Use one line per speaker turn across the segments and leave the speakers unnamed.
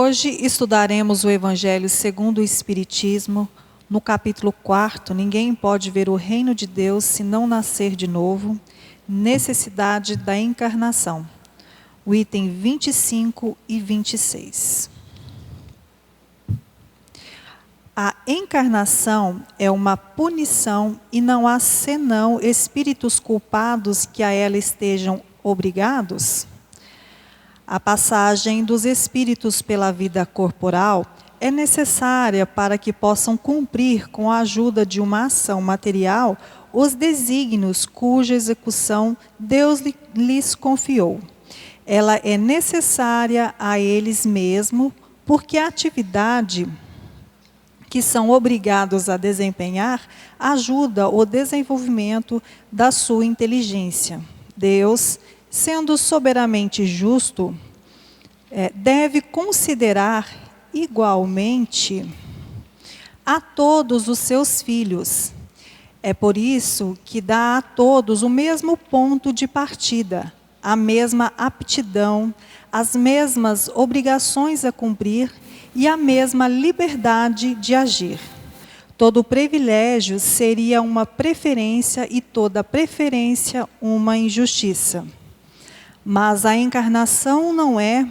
Hoje estudaremos o Evangelho segundo o Espiritismo, no capítulo 4, Ninguém pode ver o reino de Deus se não nascer de novo, necessidade da encarnação. O item 25 e 26. A encarnação é uma punição e não há senão espíritos culpados que a ela estejam obrigados? A passagem dos espíritos pela vida corporal é necessária para que possam cumprir com a ajuda de uma ação material os desígnios cuja execução Deus lhes confiou. Ela é necessária a eles mesmos porque a atividade que são obrigados a desempenhar ajuda o desenvolvimento da sua inteligência. Deus, sendo soberanamente justo, deve considerar igualmente a todos os seus filhos. É por isso que dá a todos o mesmo ponto de partida, a mesma aptidão, as mesmas obrigações a cumprir e a mesma liberdade de agir. Todo privilégio seria uma preferência e toda preferência uma injustiça. Mas a encarnação não é,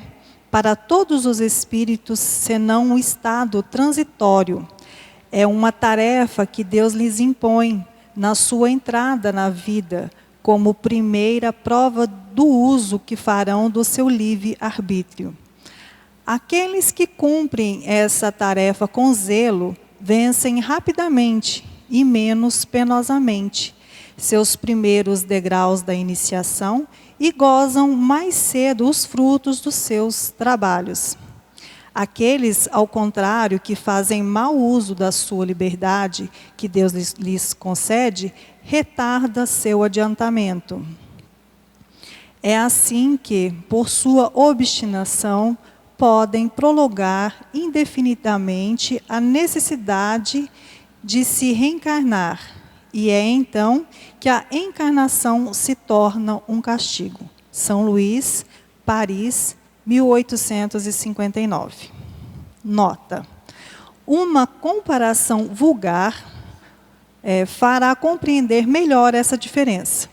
para todos os espíritos, senão um estado transitório. É uma tarefa que Deus lhes impõe na sua entrada na vida, como primeira prova do uso que farão do seu livre-arbítrio. Aqueles que cumprem essa tarefa com zelo, vencem rapidamente e menos penosamente seus primeiros degraus da iniciação e gozam mais cedo os frutos dos seus trabalhos. Aqueles, ao contrário, que fazem mau uso da sua liberdade, que Deus lhes concede, retarda seu adiantamento. É assim que, por sua obstinação, podem prolongar indefinidamente a necessidade de se reencarnar. E é então que a encarnação se torna um castigo. São Luís, Paris, 1859. Nota: uma comparação vulgar fará compreender melhor essa diferença.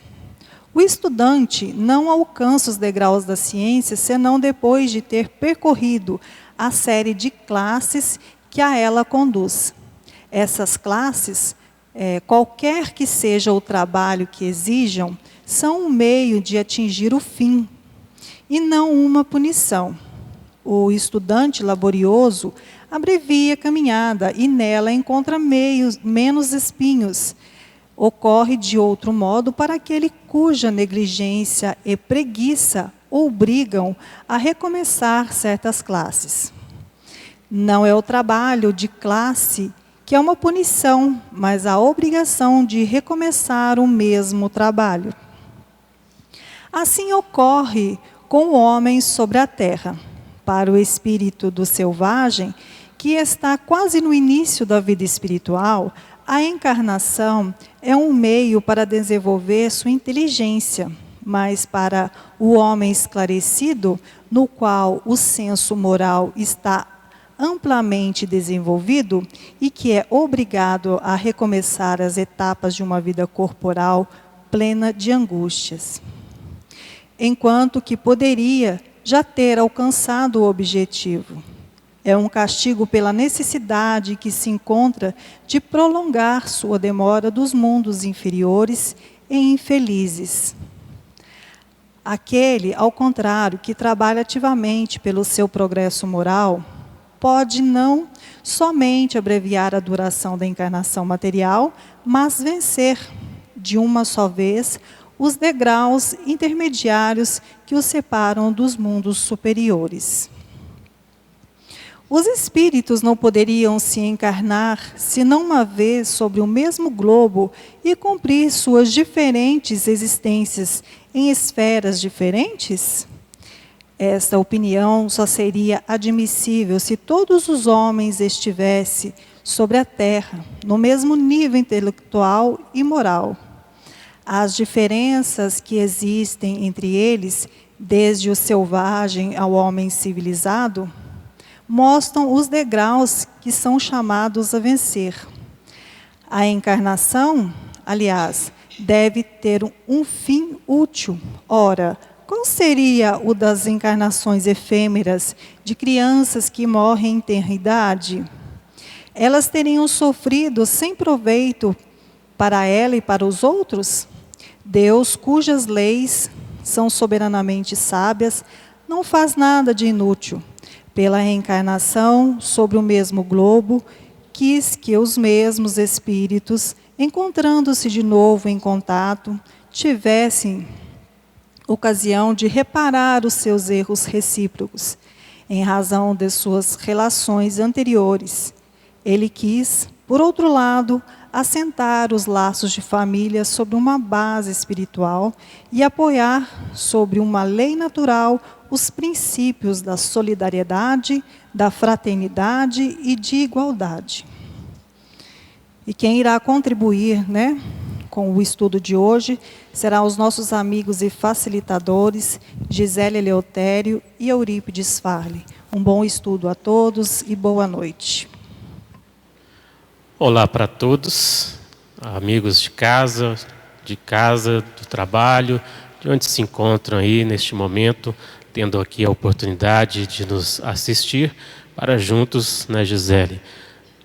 O estudante não alcança os degraus da ciência senão depois de ter percorrido a série de classes que a ela conduz. Essas classes, qualquer que seja o trabalho que exijam, são um meio de atingir o fim, e não uma punição. O estudante laborioso abrevia a caminhada e nela encontra menos espinhos. Ocorre de outro modo para aquele cuja negligência e preguiça obrigam a recomeçar certas classes. Não é o trabalho de classe que é uma punição, mas a obrigação de recomeçar o mesmo trabalho. Assim ocorre com o homem sobre a terra. Para o espírito do selvagem, que está quase no início da vida espiritual, a encarnação é um meio para desenvolver sua inteligência, mas para o homem esclarecido, no qual o senso moral está amplamente desenvolvido e que é obrigado a recomeçar as etapas de uma vida corporal plena de angústias. Enquanto que poderia já ter alcançado o objetivo. É um castigo pela necessidade que se encontra de prolongar sua demora dos mundos inferiores e infelizes. Aquele, ao contrário, que trabalha ativamente pelo seu progresso moral, pode não somente abreviar a duração da encarnação material, mas vencer, de uma só vez, os degraus intermediários que os separam dos mundos superiores. Os espíritos não poderiam se encarnar, senão uma vez sobre o mesmo globo e cumprir suas diferentes existências em esferas diferentes? Esta opinião só seria admissível se todos os homens estivessem sobre a terra, no mesmo nível intelectual e moral. As diferenças que existem entre eles, desde o selvagem ao homem civilizado, mostram os degraus que são chamados a vencer. A encarnação, aliás, deve ter um fim útil. Ora, qual seria o das encarnações efêmeras de crianças que morrem em tenra idade? Elas teriam sofrido sem proveito para ela e para os outros? Deus, cujas leis são soberanamente sábias, não faz nada de inútil. Pela reencarnação sobre o mesmo globo, quis que os mesmos espíritos, encontrando-se de novo em contato, tivessem ocasião de reparar os seus erros recíprocos, em razão de suas relações anteriores. Ele quis, por outro lado, assentar os laços de família sobre uma base espiritual e apoiar sobre uma lei natural os princípios da solidariedade, da fraternidade e de igualdade. E quem irá contribuir, com o estudo de hoje serão os nossos amigos e facilitadores, Gisele Eleutério e Eurípides Farley. Um bom estudo a todos e boa noite.
Olá para todos, amigos de casa, do trabalho, de onde se encontram aí neste momento, tendo aqui a oportunidade de nos assistir, para juntos, Gisele,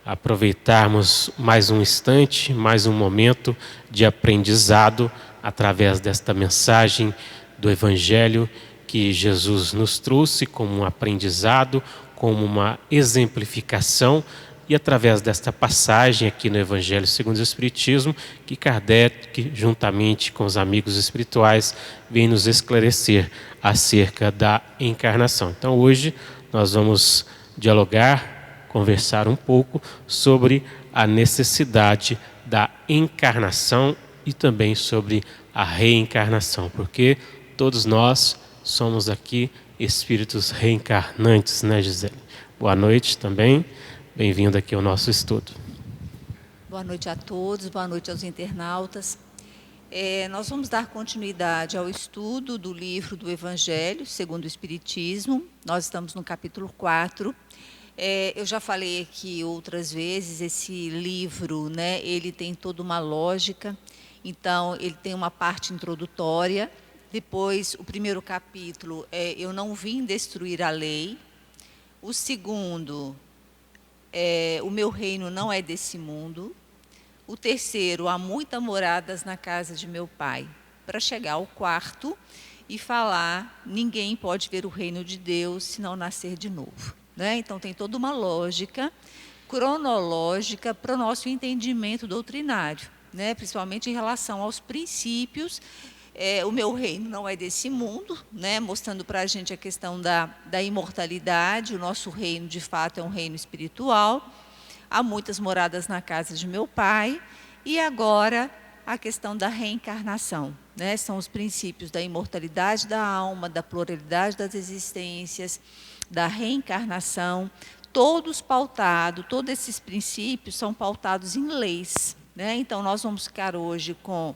aproveitarmos mais um instante, mais um momento de aprendizado através desta mensagem do Evangelho que Jesus nos trouxe como um aprendizado, como uma exemplificação. E através desta passagem aqui no Evangelho segundo o Espiritismo, que Kardec, juntamente com os amigos espirituais, vem nos esclarecer acerca da encarnação. Então hoje nós vamos dialogar, conversar um pouco sobre a necessidade da encarnação e também sobre a reencarnação, porque todos nós somos aqui espíritos reencarnantes, Gisele? Boa noite também. Bem-vindo aqui ao nosso estudo.
Boa noite a todos, boa noite aos internautas. Nós vamos dar continuidade ao estudo do livro do Evangelho, segundo o Espiritismo. Nós estamos no capítulo 4. Eu já falei aqui outras vezes, esse livro, ele tem toda uma lógica. Então, ele tem uma parte introdutória. Depois, o primeiro capítulo é Eu não vim destruir a lei. O segundo... o meu reino não é desse mundo. O terceiro, há muitas moradas na casa de meu pai. Para chegar ao quarto e falar, ninguém pode ver o reino de Deus se não nascer de novo. Então tem toda uma lógica cronológica para o nosso entendimento doutrinário, principalmente em relação aos princípios. O meu reino não é desse mundo, mostrando para a gente a questão da imortalidade. O nosso reino, de fato, é um reino espiritual. Há muitas moradas na casa de meu pai. E agora, a questão da reencarnação. São os princípios da imortalidade da alma, da pluralidade das existências, da reencarnação, todos esses princípios são pautados em leis. Então, nós vamos ficar hoje com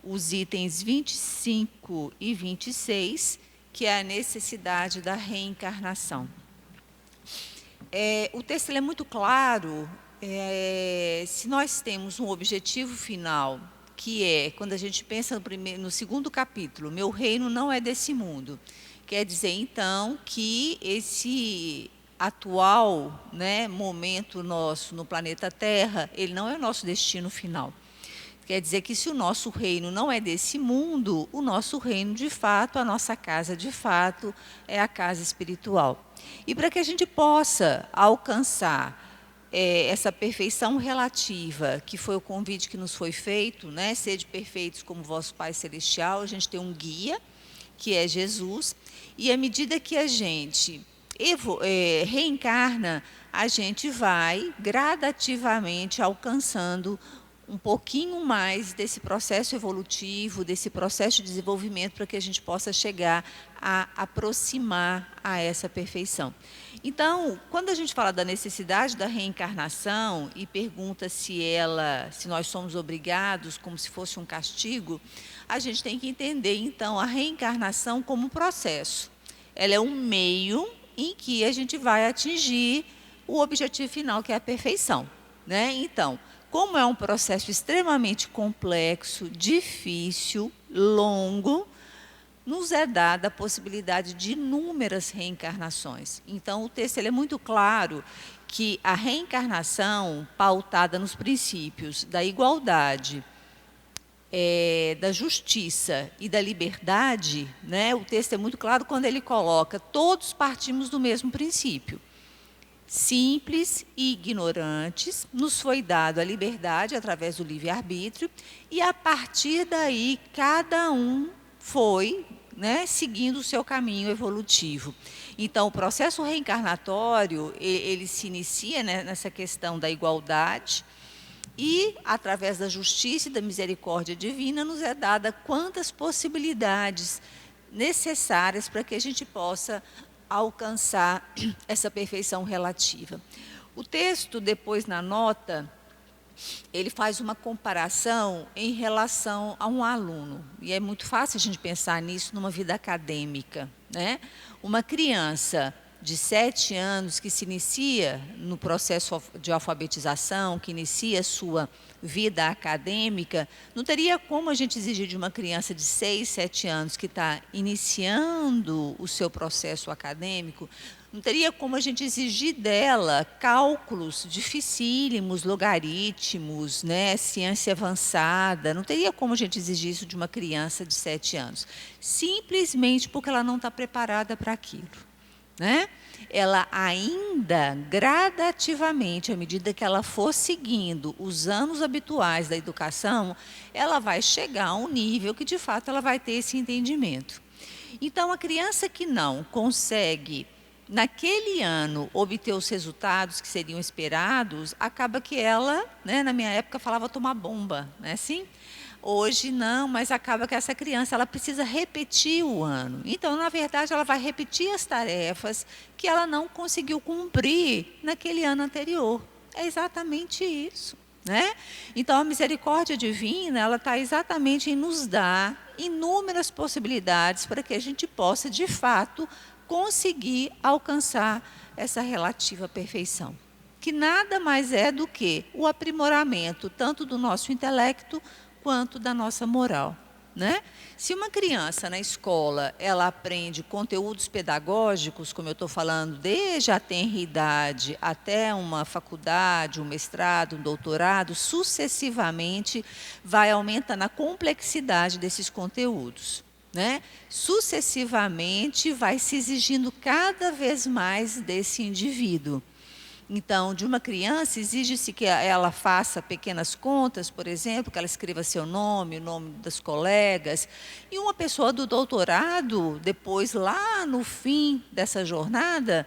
os itens 25 e 26, que é a necessidade da reencarnação. O texto é muito claro. Se nós temos um objetivo final, que é, quando a gente pensa no segundo capítulo, meu reino não é desse mundo, quer dizer, então, que esse atual momento nosso no planeta Terra, ele não é o nosso destino final. Quer dizer que se o nosso reino não é desse mundo, o nosso reino, de fato, a nossa casa, de fato, é a casa espiritual. E para que a gente possa alcançar essa perfeição relativa, que foi o convite que nos foi feito, sede perfeitos como vosso Pai Celestial, a gente tem um guia, que é Jesus, e à medida que a gente reencarna, a gente vai gradativamente alcançando um pouquinho mais desse processo evolutivo, desse processo de desenvolvimento, para que a gente possa chegar a aproximar a essa perfeição. Então, quando a gente fala da necessidade da reencarnação e pergunta se nós somos obrigados, como se fosse um castigo, a gente tem que entender, então, a reencarnação como um processo. Ela é um meio em que a gente vai atingir o objetivo final, que é a perfeição, né? Então, como é um processo extremamente complexo, difícil, longo, nos é dada a possibilidade de inúmeras reencarnações. Então, o texto ele é muito claro que a reencarnação, pautada nos princípios da igualdade, da justiça e da liberdade, né? O texto é muito claro quando ele coloca: todos partimos do mesmo princípio. Simples e ignorantes, nos foi dado a liberdade através do livre-arbítrio, e a partir daí cada um foi, né, seguindo o seu caminho evolutivo. Então, o processo reencarnatório, ele se inicia, né, nessa questão da igualdade, e, através da justiça e da misericórdia divina, nos é dada quantas possibilidades necessárias para que a gente possa alcançar essa perfeição relativa. O texto, depois, na nota, ele faz uma comparação em relação a um aluno. E é muito fácil a gente pensar nisso numa vida acadêmica, né? Uma criança de 7 anos que se inicia no processo de alfabetização, que inicia a sua vida acadêmica, não teria como a gente exigir de uma criança de 6, 7 anos que está iniciando o seu processo acadêmico, não teria como a gente exigir dela cálculos dificílimos, logaritmos, né, ciência avançada. Não teria como a gente exigir isso de uma criança de 7 anos. Simplesmente porque ela não está preparada para aquilo, né? Ela ainda, gradativamente, à medida que ela for seguindo os anos habituais da educação, ela vai chegar a um nível que, de fato, ela vai ter esse entendimento. Então, a criança que não consegue, naquele ano, obter os resultados que seriam esperados, acaba que ela, né, na minha época, falava tomar bomba, não é assim? Hoje não, mas acaba que essa criança ela precisa repetir o ano. Então, na verdade, ela vai repetir as tarefas que ela não conseguiu cumprir naquele ano anterior. É exatamente isso, né? Então, a misericórdia divina, ela está exatamente em nos dar inúmeras possibilidades para que a gente possa, de fato, conseguir alcançar essa relativa perfeição, que nada mais é do que o aprimoramento tanto do nosso intelecto quanto da nossa moral, né? Se uma criança na escola ela aprende conteúdos pedagógicos, como eu estou falando, desde a tenra idade até uma faculdade, um mestrado, um doutorado, sucessivamente vai aumentando a complexidade desses conteúdos, né? Sucessivamente vai se exigindo cada vez mais desse indivíduo. Então, de uma criança, exige-se que ela faça pequenas contas, por exemplo, que ela escreva seu nome, o nome das colegas. E uma pessoa do doutorado, depois, lá no fim dessa jornada,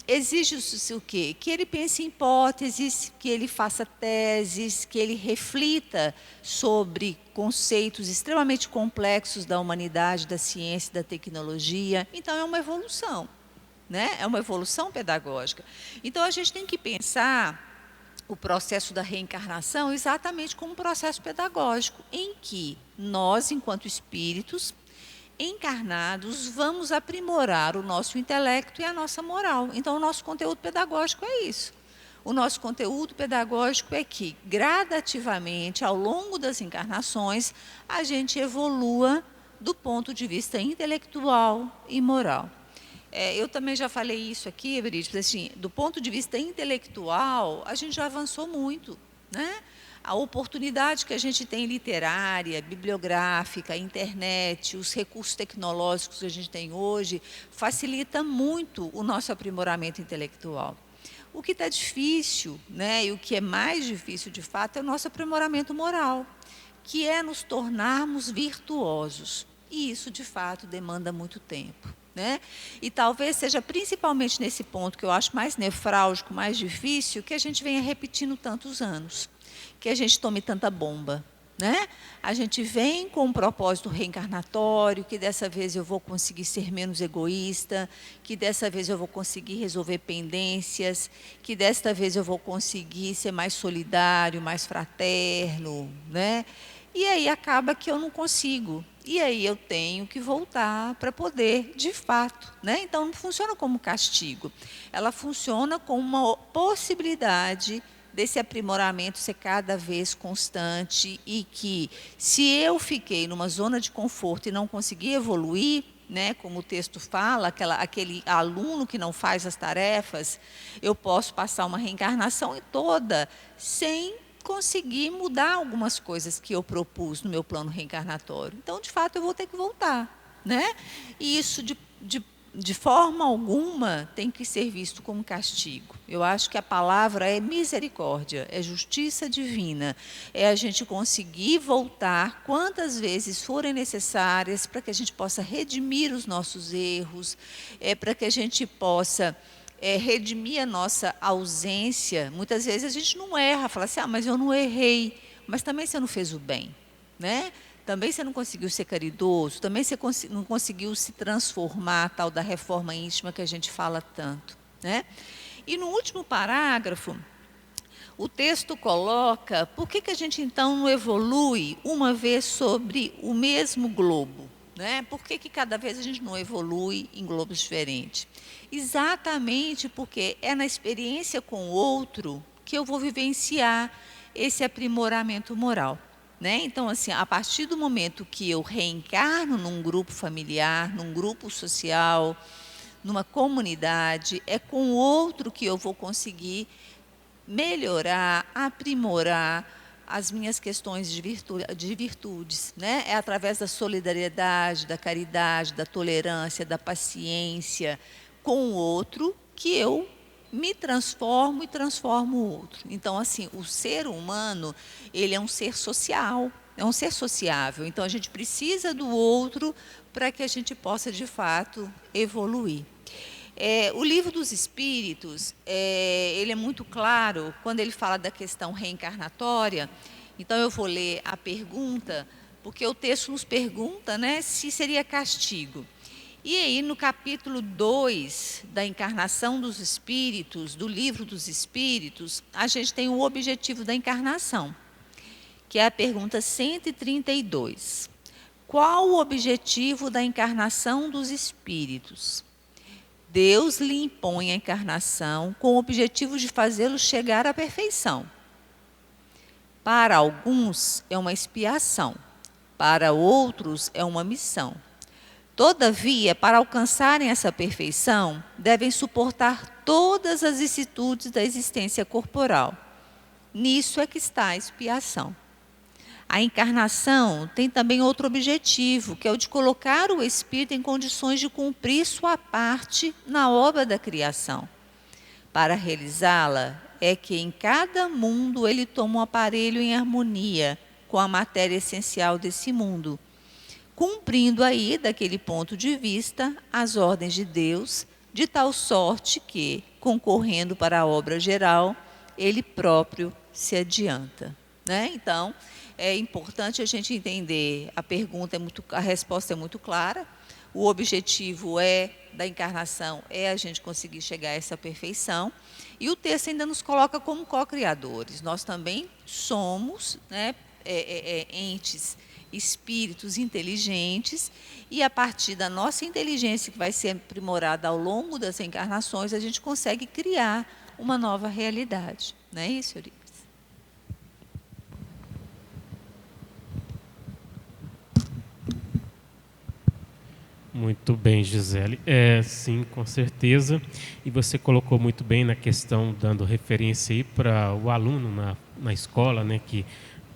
exige-se o quê? Que ele pense em hipóteses, que ele faça teses, que ele reflita sobre conceitos extremamente complexos da humanidade, da ciência, da tecnologia. Então, é uma evolução, né? É uma evolução pedagógica. Então, a gente tem que pensar o processo da reencarnação exatamente como um processo pedagógico, em que nós, enquanto espíritos encarnados, vamos aprimorar o nosso intelecto e a nossa moral. Então, o nosso conteúdo pedagógico é isso. O nosso conteúdo pedagógico é que, gradativamente, ao longo das encarnações, a gente evolua do ponto de vista intelectual e moral. Eu também já falei isso aqui, Eurídice, assim, do ponto de vista intelectual, a gente já avançou muito, né? A oportunidade que a gente tem literária, bibliográfica, internet, os recursos tecnológicos que a gente tem hoje, facilita muito o nosso aprimoramento intelectual. O que está difícil, né, e o que é mais difícil de fato, é o nosso aprimoramento moral, que é nos tornarmos virtuosos. E isso, de fato, demanda muito tempo, né? E talvez seja principalmente nesse ponto que eu acho mais nefrálgico, mais difícil, que a gente venha repetindo tantos anos, que a gente tome tanta bomba, né? A gente vem com um propósito reencarnatório, que dessa vez eu vou conseguir ser menos egoísta, que dessa vez eu vou conseguir resolver pendências, que desta vez eu vou conseguir ser mais solidário, mais fraterno, né? E aí acaba que eu não consigo, e aí eu tenho que voltar para poder, de fato, né? Então não funciona como castigo, ela funciona como uma possibilidade desse aprimoramento ser cada vez constante, e que, se eu fiquei numa zona de conforto e não consegui evoluir, né, como o texto fala, aquele aluno que não faz as tarefas, eu posso passar uma reencarnação toda sem conseguir mudar algumas coisas que eu propus no meu plano reencarnatório. Então, de fato, eu vou ter que voltar, né? E isso, de forma alguma, tem que ser visto como castigo. Eu acho que a palavra é misericórdia, é justiça divina, é a gente conseguir voltar quantas vezes forem necessárias para que a gente possa redimir os nossos erros, para que a gente possa redimir a nossa ausência. Muitas vezes a gente não erra, fala assim, mas eu não errei, mas também você não fez o bem, né? Também você não conseguiu ser caridoso, também você não conseguiu se transformar, tal da reforma íntima que a gente fala tanto, né? E no último parágrafo, o texto coloca por que a gente então não evolui uma vez sobre o mesmo globo, né? Por que cada vez a gente não evolui em globos diferentes? Exatamente porque é na experiência com o outro que eu vou vivenciar esse aprimoramento moral, né? Então, assim, a partir do momento que eu reencarno num grupo familiar, num grupo social, numa comunidade, é com o outro que eu vou conseguir melhorar, aprimorar as minhas questões de virtudes, né? É através da solidariedade, da caridade, da tolerância, da paciência com o outro que eu me transformo e transformo o outro. Então, assim, o ser humano, ele é um ser social, é um ser sociável. Então, a gente precisa do outro para que a gente possa, de fato, evoluir. O Livro dos Espíritos, ele é muito claro quando ele fala da questão reencarnatória. Então, eu vou ler a pergunta, porque o texto nos pergunta, né, se seria castigo. E aí, no capítulo 2 da encarnação dos espíritos, do Livro dos Espíritos, a gente tem o objetivo da encarnação, que é a pergunta 132. Qual o objetivo da encarnação dos espíritos? Deus lhe impõe a encarnação com o objetivo de fazê-los chegar à perfeição. Para alguns é uma expiação, para outros é uma missão. Todavia, para alcançarem essa perfeição, devem suportar todas as vicissitudes da existência corporal. Nisso é que está a expiação. A encarnação tem também outro objetivo, que é o de colocar o espírito em condições de cumprir sua parte na obra da criação. Para realizá-la, é que em cada mundo ele toma um aparelho em harmonia com a matéria essencial desse mundo, cumprindo aí, daquele ponto de vista, as ordens de Deus, de tal sorte que, concorrendo para a obra geral, ele próprio se adianta, né? Então, é importante a gente entender, a resposta é muito clara, o objetivo da encarnação é a gente conseguir chegar a essa perfeição, e o texto ainda nos coloca como co-criadores. Nós também somos, né, entes, espíritos inteligentes, e a partir da nossa inteligência, que vai ser aprimorada ao longo das encarnações, a gente consegue criar uma nova realidade. Não é isso, Euripides?
Muito bem, Gisele. Sim, com certeza. E você colocou muito bem na questão, dando referência aí para o aluno na escola, né, que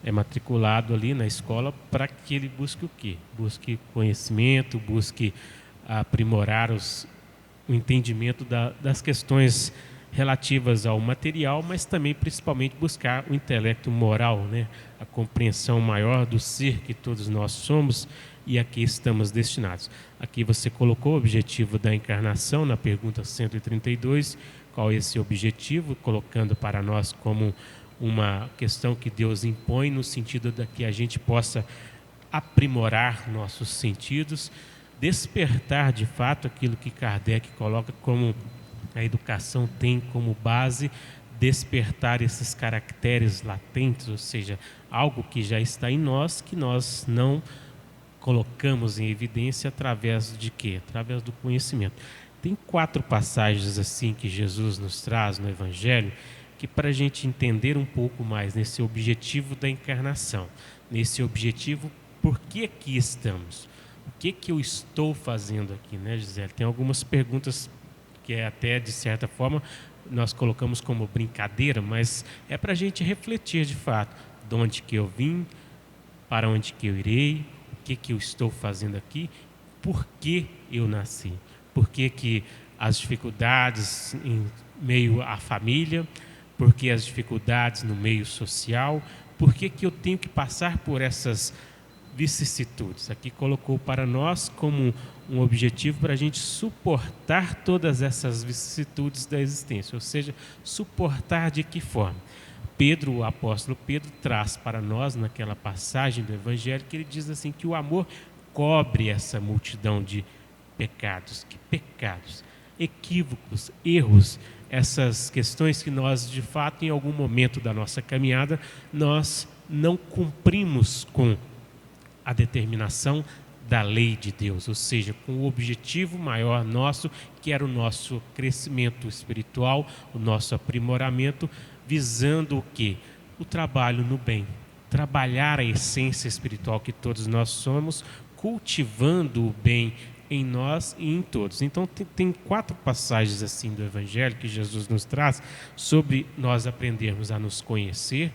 é matriculado ali na escola, para que ele busque o quê? Busque conhecimento, busque aprimorar o entendimento das questões relativas ao material, mas também, principalmente, buscar o intelecto moral, né? A compreensão maior do ser que todos nós somos e a que estamos destinados. Aqui você colocou o objetivo da encarnação na pergunta 132, qual é esse objetivo, colocando para nós como uma questão que Deus impõe no sentido de que a gente possa aprimorar nossos sentidos, despertar de fato aquilo que Kardec coloca como a educação tem como base, despertar esses caracteres latentes, ou seja, algo que já está em nós, que nós não colocamos em evidência através de quê? Através do conhecimento. Tem 4 passagens assim que Jesus nos traz no Evangelho, que para a gente entender um pouco mais nesse objetivo da encarnação, nesse objetivo, por que aqui estamos? O que eu estou fazendo aqui, né, Gisele? Tem algumas perguntas que até, de certa forma, nós colocamos como brincadeira, mas é para a gente refletir de fato, de onde que eu vim, para onde que eu irei, o que eu estou fazendo aqui, por que eu nasci, por que as dificuldades em meio à família, por que as dificuldades no meio social, por que eu tenho que passar por essas vicissitudes. Aqui colocou para nós como um objetivo para a gente suportar todas essas vicissitudes da existência, ou seja, suportar de que forma? Pedro, o apóstolo Pedro, traz para nós naquela passagem do Evangelho que ele diz assim que o amor cobre essa multidão de pecados. Que pecados? Equívocos, erros, essas questões que nós, de fato, em algum momento da nossa caminhada, nós não cumprimos com a determinação da lei de Deus, ou seja, com o objetivo maior nosso, que era o nosso crescimento espiritual, o nosso aprimoramento, visando o quê? O trabalho no bem, trabalhar a essência espiritual que todos nós somos, cultivando o bem em nós e em todos. Então tem 4 passagens assim do Evangelho que Jesus nos traz sobre nós aprendermos a nos conhecer,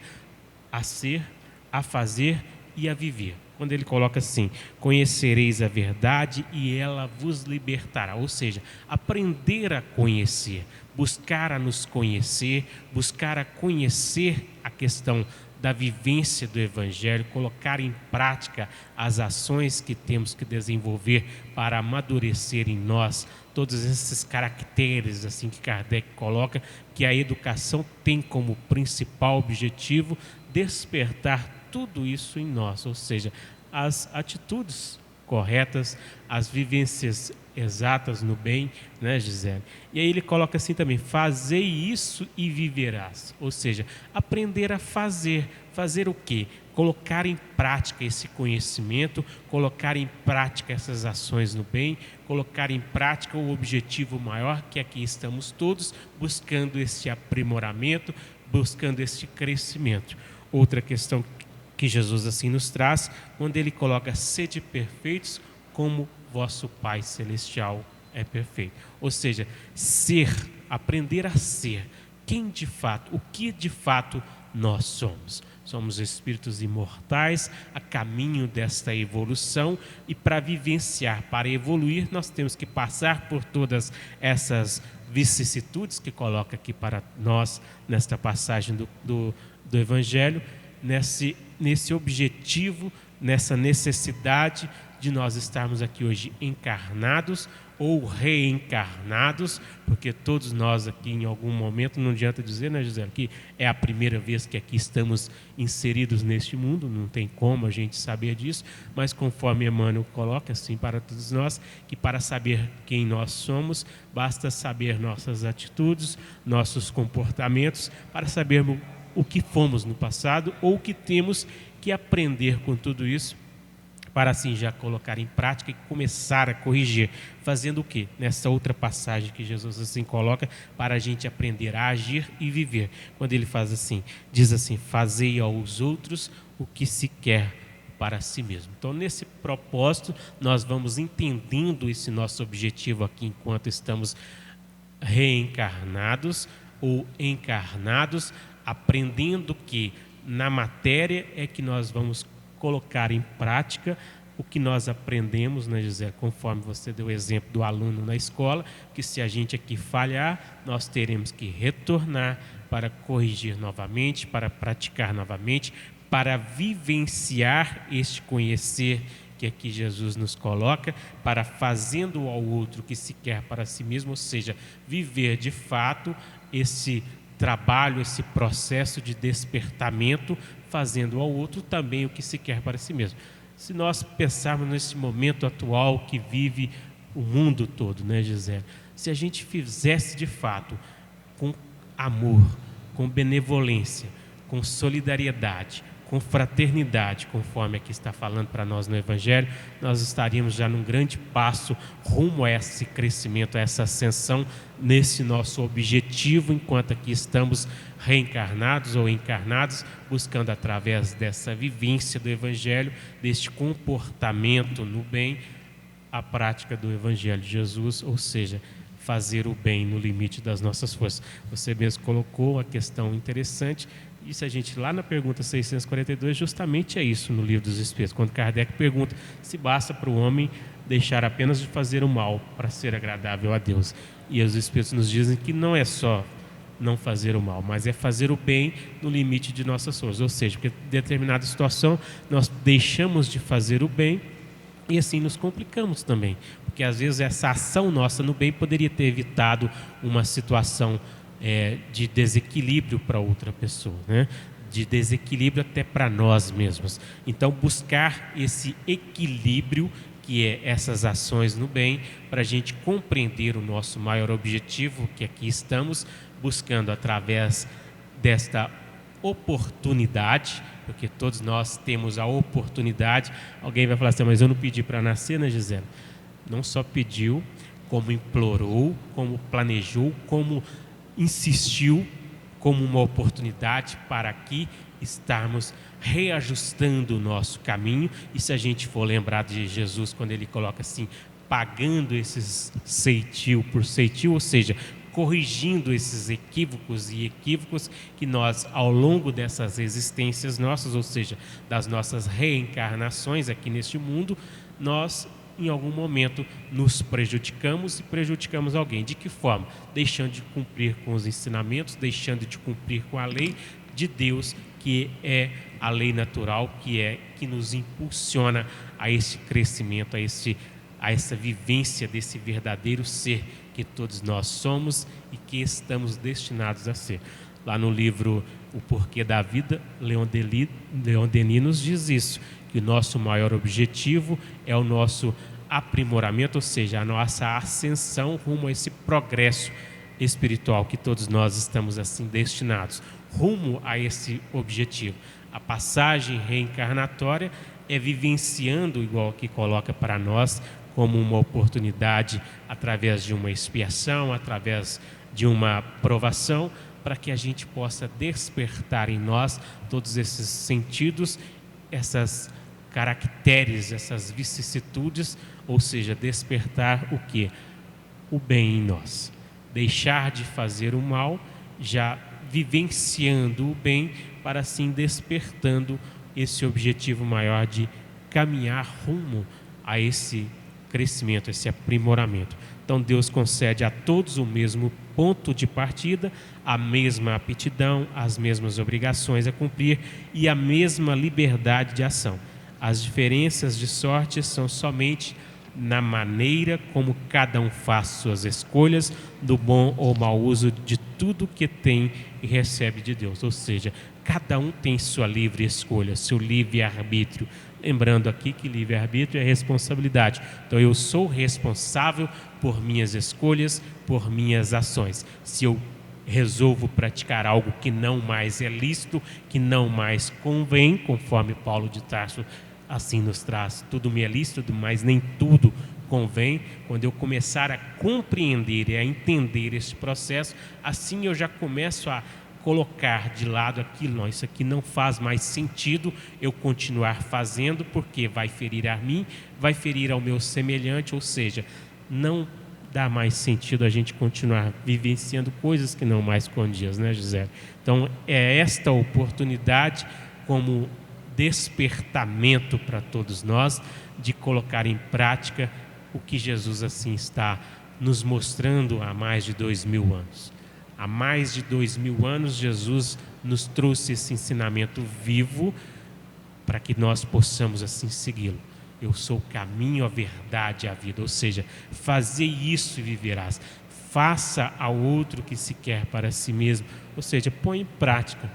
a ser, a fazer e a viver. Quando ele coloca assim, conhecereis a verdade e ela vos libertará. Ou seja, aprender a conhecer, buscar a nos conhecer, buscar a conhecer a questão da vivência do Evangelho, colocar em prática as ações que temos que desenvolver para amadurecer em nós todos esses caracteres assim que Kardec coloca, que a educação tem como principal objetivo despertar tudo isso em nós, ou seja, as atitudes corretas, as vivências exatas no bem, né, Gisele? E aí ele coloca assim também, fazei isso e viverás, ou seja, aprender a fazer o quê? Colocar em prática esse conhecimento, colocar em prática essas ações no bem, colocar em prática o objetivo maior, que aqui estamos todos buscando esse aprimoramento, buscando esse crescimento. Outra questão que Jesus assim nos traz, quando ele coloca, sede perfeitos como vosso Pai Celestial é perfeito. Ou seja, ser, aprender a ser, quem de fato, o que de fato nós somos. Somos espíritos imortais, a caminho desta evolução, e para vivenciar, para evoluir, nós temos que passar por todas essas vicissitudes que coloca aqui para nós, nesta passagem do Evangelho, nesse objetivo, nessa necessidade de nós estarmos aqui hoje encarnados ou reencarnados, porque todos nós aqui em algum momento, não adianta dizer, né, Gisele, que é a primeira vez que aqui estamos inseridos neste mundo, não tem como a gente saber disso, mas conforme Emmanuel coloca assim para todos nós, que para saber quem nós somos, basta saber nossas atitudes, nossos comportamentos, para sabermos o que fomos no passado ou o que temos que aprender com tudo isso, para assim já colocar em prática e começar a corrigir. Fazendo o quê? Nessa outra passagem que Jesus assim coloca, para a gente aprender a agir e viver. Quando ele faz assim, diz assim, fazei aos outros o que se quer para si mesmo. Então, nesse propósito, nós vamos entendendo esse nosso objetivo aqui enquanto estamos reencarnados ou encarnados, aprendendo que na matéria é que nós vamos colocar em prática o que nós aprendemos, né, Gisele? Conforme você deu o exemplo do aluno na escola, que se a gente aqui falhar, nós teremos que retornar para corrigir novamente, para praticar novamente, para vivenciar este conhecer que aqui Jesus nos coloca, para fazendo ao outro o que se quer para si mesmo, ou seja, viver de fato esse trabalho, esse processo de despertamento, fazendo ao outro também o que se quer para si mesmo. Se nós pensarmos nesse momento atual que vive o mundo todo, né, Gisele? Se a gente fizesse de fato com amor, com benevolência, com solidariedade, com fraternidade, conforme aqui está falando para nós no Evangelho, nós estaríamos já num grande passo rumo a esse crescimento, a essa ascensão, nesse nosso objetivo, enquanto aqui estamos reencarnados ou encarnados, buscando através dessa vivência do Evangelho, deste comportamento no bem, a prática do Evangelho de Jesus, ou seja, fazer o bem no limite das nossas forças. Você mesmo colocou a questão interessante. Isso a gente, lá na pergunta 642, justamente é isso no Livro dos Espíritos, quando Kardec pergunta se basta para o homem deixar apenas de fazer o mal para ser agradável a Deus. E os Espíritos nos dizem que não é só não fazer o mal, mas é fazer o bem no limite de nossas forças. Ou seja, porque em determinada situação nós deixamos de fazer o bem e assim nos complicamos também. Porque às vezes essa ação nossa no bem poderia ter evitado uma situação de desequilíbrio para outra pessoa, né? De desequilíbrio até para nós mesmos. Então, buscar esse equilíbrio, que é essas ações no bem, para a gente compreender o nosso maior objetivo, que aqui estamos buscando através desta oportunidade, porque todos nós temos a oportunidade. Alguém vai falar assim, mas eu não pedi para nascer, né, Gisela? Não só pediu, como implorou, como planejou, como insistiu, como uma oportunidade para aqui estarmos reajustando o nosso caminho. E se a gente for lembrar de Jesus, quando ele coloca assim, pagando esses ceitil por ceitil, ou seja, corrigindo esses equívocos que nós, ao longo dessas existências nossas, ou seja, das nossas reencarnações aqui neste mundo, nós em algum momento nos prejudicamos e prejudicamos alguém. De que forma? Deixando de cumprir com os ensinamentos, deixando de cumprir com a lei de Deus, que é a lei natural, que nos impulsiona a esse crescimento, a essa vivência desse verdadeiro ser que todos nós somos e que estamos destinados a ser. Lá no livro O Porquê da Vida, Leon Denis nos diz isso, que o nosso maior objetivo é o nosso aprimoramento, ou seja, a nossa ascensão rumo a esse progresso espiritual que todos nós estamos assim destinados, rumo a esse objetivo. A passagem reencarnatória é vivenciando, igual que coloca para nós, como uma oportunidade, através de uma expiação, através de uma provação, para que a gente possa despertar em nós todos esses sentidos, essas caracteres, essas vicissitudes, ou seja, despertar o quê? O bem em nós. Deixar de fazer o mal, já vivenciando o bem, para assim despertando esse objetivo maior de caminhar rumo a esse crescimento, esse aprimoramento. Então Deus concede a todos o mesmo ponto de partida, a mesma aptidão, as mesmas obrigações a cumprir e a mesma liberdade de ação. As diferenças de sorte são somente na maneira como cada um faz suas escolhas, do bom ou mau uso de tudo que tem e recebe de Deus. Ou seja, cada um tem sua livre escolha, seu livre-arbítrio. Lembrando aqui que livre-arbítrio é responsabilidade. Então eu sou responsável por minhas escolhas, por minhas ações. Se eu resolvo praticar algo que não mais é lícito, que não mais convém, conforme Paulo de Tarso assim nos traz, tudo me é lícito, mas nem tudo convém. Quando eu começar a compreender e a entender esse processo, assim eu já começo a colocar de lado aquilo, não, isso aqui não faz mais sentido eu continuar fazendo, porque vai ferir a mim, vai ferir ao meu semelhante, ou seja, não dá mais sentido a gente continuar vivenciando coisas que não mais condiz, né, Gisele? Então, é esta oportunidade como despertamento para todos nós de colocar em prática o que Jesus assim está nos mostrando há mais de 2000 anos. Há mais de 2000 anos, Jesus nos trouxe esse ensinamento vivo para que nós possamos assim segui-lo. Eu sou o caminho, a verdade e a vida. Ou seja, fazer isso e viverás. Faça ao outro o que se quer para si mesmo. Ou seja, põe em prática.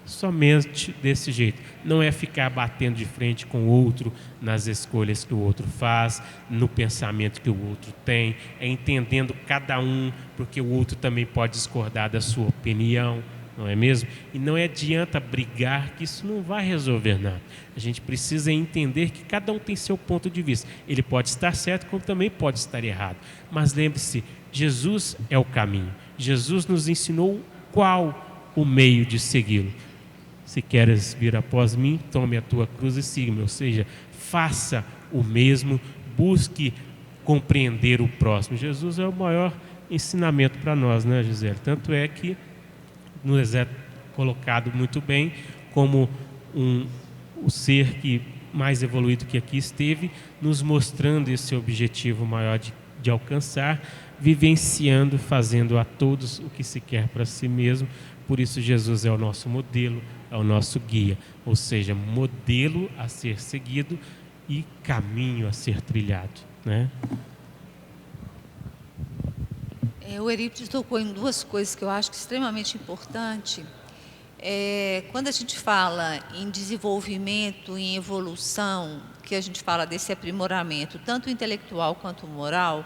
Somente desse jeito. Não é ficar batendo de frente com o outro nas escolhas que o outro faz, no pensamento que o outro tem, é entendendo cada um, porque o outro também pode discordar da sua opinião, não é mesmo? E não adianta brigar, que isso não vai resolver nada. A gente precisa entender que cada um tem seu ponto de vista. Ele pode estar certo, como também pode estar errado. Mas lembre-se, Jesus é o caminho. Jesus nos ensinou qual o meio de segui-lo. Se queres vir após mim, tome a tua cruz e siga-me. Ou seja, faça o mesmo, busque compreender o próximo. Jesus é o maior ensinamento para nós, né, Gisele? Tanto é que nos é colocado muito bem como o ser que mais evoluído que aqui esteve, nos mostrando esse objetivo maior de alcançar, vivenciando, fazendo a todos o que se quer para si mesmo. Por isso Jesus é o nosso modelo, é o nosso guia, ou seja, modelo a ser seguido e caminho a ser trilhado, né?
O Eurípides tocou em duas coisas que eu acho que é extremamente importante. Quando a gente fala em desenvolvimento, em evolução, que a gente fala desse aprimoramento, tanto intelectual quanto moral,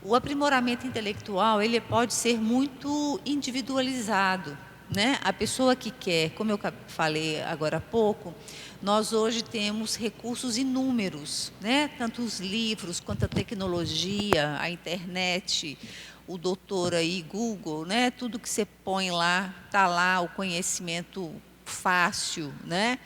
o aprimoramento intelectual ele pode ser muito individualizado, né? A pessoa que quer, como eu falei agora há pouco, nós hoje temos recursos inúmeros, né? Tanto os livros quanto a tecnologia, a internet, o doutor aí, Google, né? Tudo que você põe lá, está lá, o conhecimento fácil, né?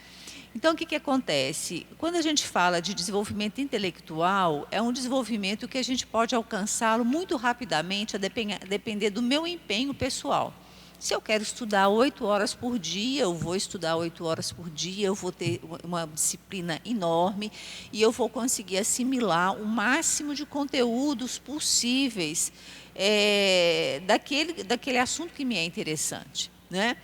Então, o que acontece? Quando a gente fala de desenvolvimento intelectual, é um desenvolvimento que a gente pode alcançá-lo muito rapidamente, a depender do meu empenho pessoal. Se eu quero estudar 8 horas por dia, eu vou estudar 8 horas por dia, eu vou ter uma disciplina enorme e eu vou conseguir assimilar o máximo de conteúdos possíveis daquele assunto que me é interessante, né?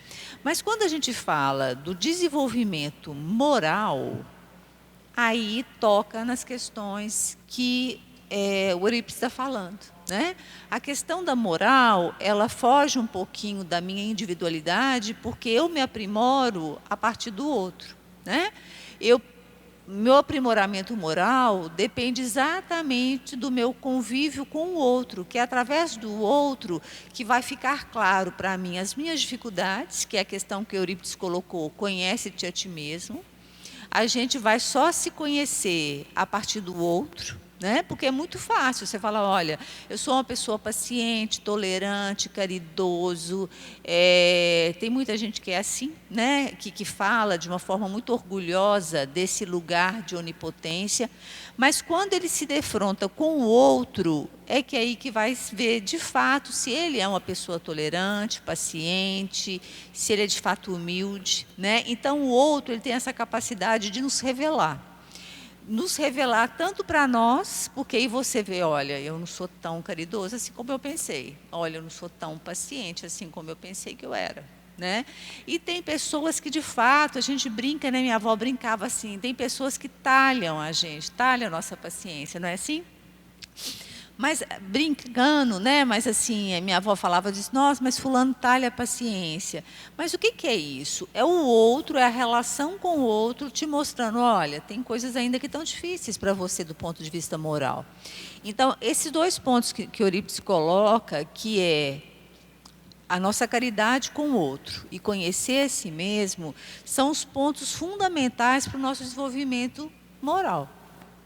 Mas quando a gente fala do desenvolvimento moral, aí toca nas questões que o Eurípides está falando, né? A questão da moral, ela foge um pouquinho da minha individualidade, porque eu me aprimoro a partir do outro, né? Meu aprimoramento moral depende exatamente do meu convívio com o outro, que é através do outro que vai ficar claro para mim as minhas dificuldades, que é a questão que Eurípides colocou, conhece-te a ti mesmo. A gente vai só se conhecer a partir do outro, né? Porque é muito fácil, você fala, olha, eu sou uma pessoa paciente, tolerante, caridoso, tem muita gente que é assim, né? Que fala de uma forma muito orgulhosa desse lugar de onipotência, mas quando ele se defronta com o outro, é que aí que vai ver de fato se ele é uma pessoa tolerante, paciente, se ele é de fato humilde, né? Então o outro ele tem essa capacidade de nos revelar tanto para nós, porque aí você vê, olha, eu não sou tão caridoso assim como eu pensei, olha, eu não sou tão paciente assim como eu pensei que eu era, né? E tem pessoas que de fato, a gente brinca, né? Minha avó brincava assim, tem pessoas que talham a gente, talham a nossa paciência, não é assim? Mas brincando, né? Mas assim, minha avó falava disso, nossa, mas fulano talha a paciência. Mas o que é isso? É o outro, é a relação com o outro te mostrando, olha, tem coisas ainda que estão difíceis para você do ponto de vista moral. Então, esses dois pontos que Eurípides coloca, que é a nossa caridade com o outro e conhecer a si mesmo, são os pontos fundamentais para o nosso desenvolvimento moral,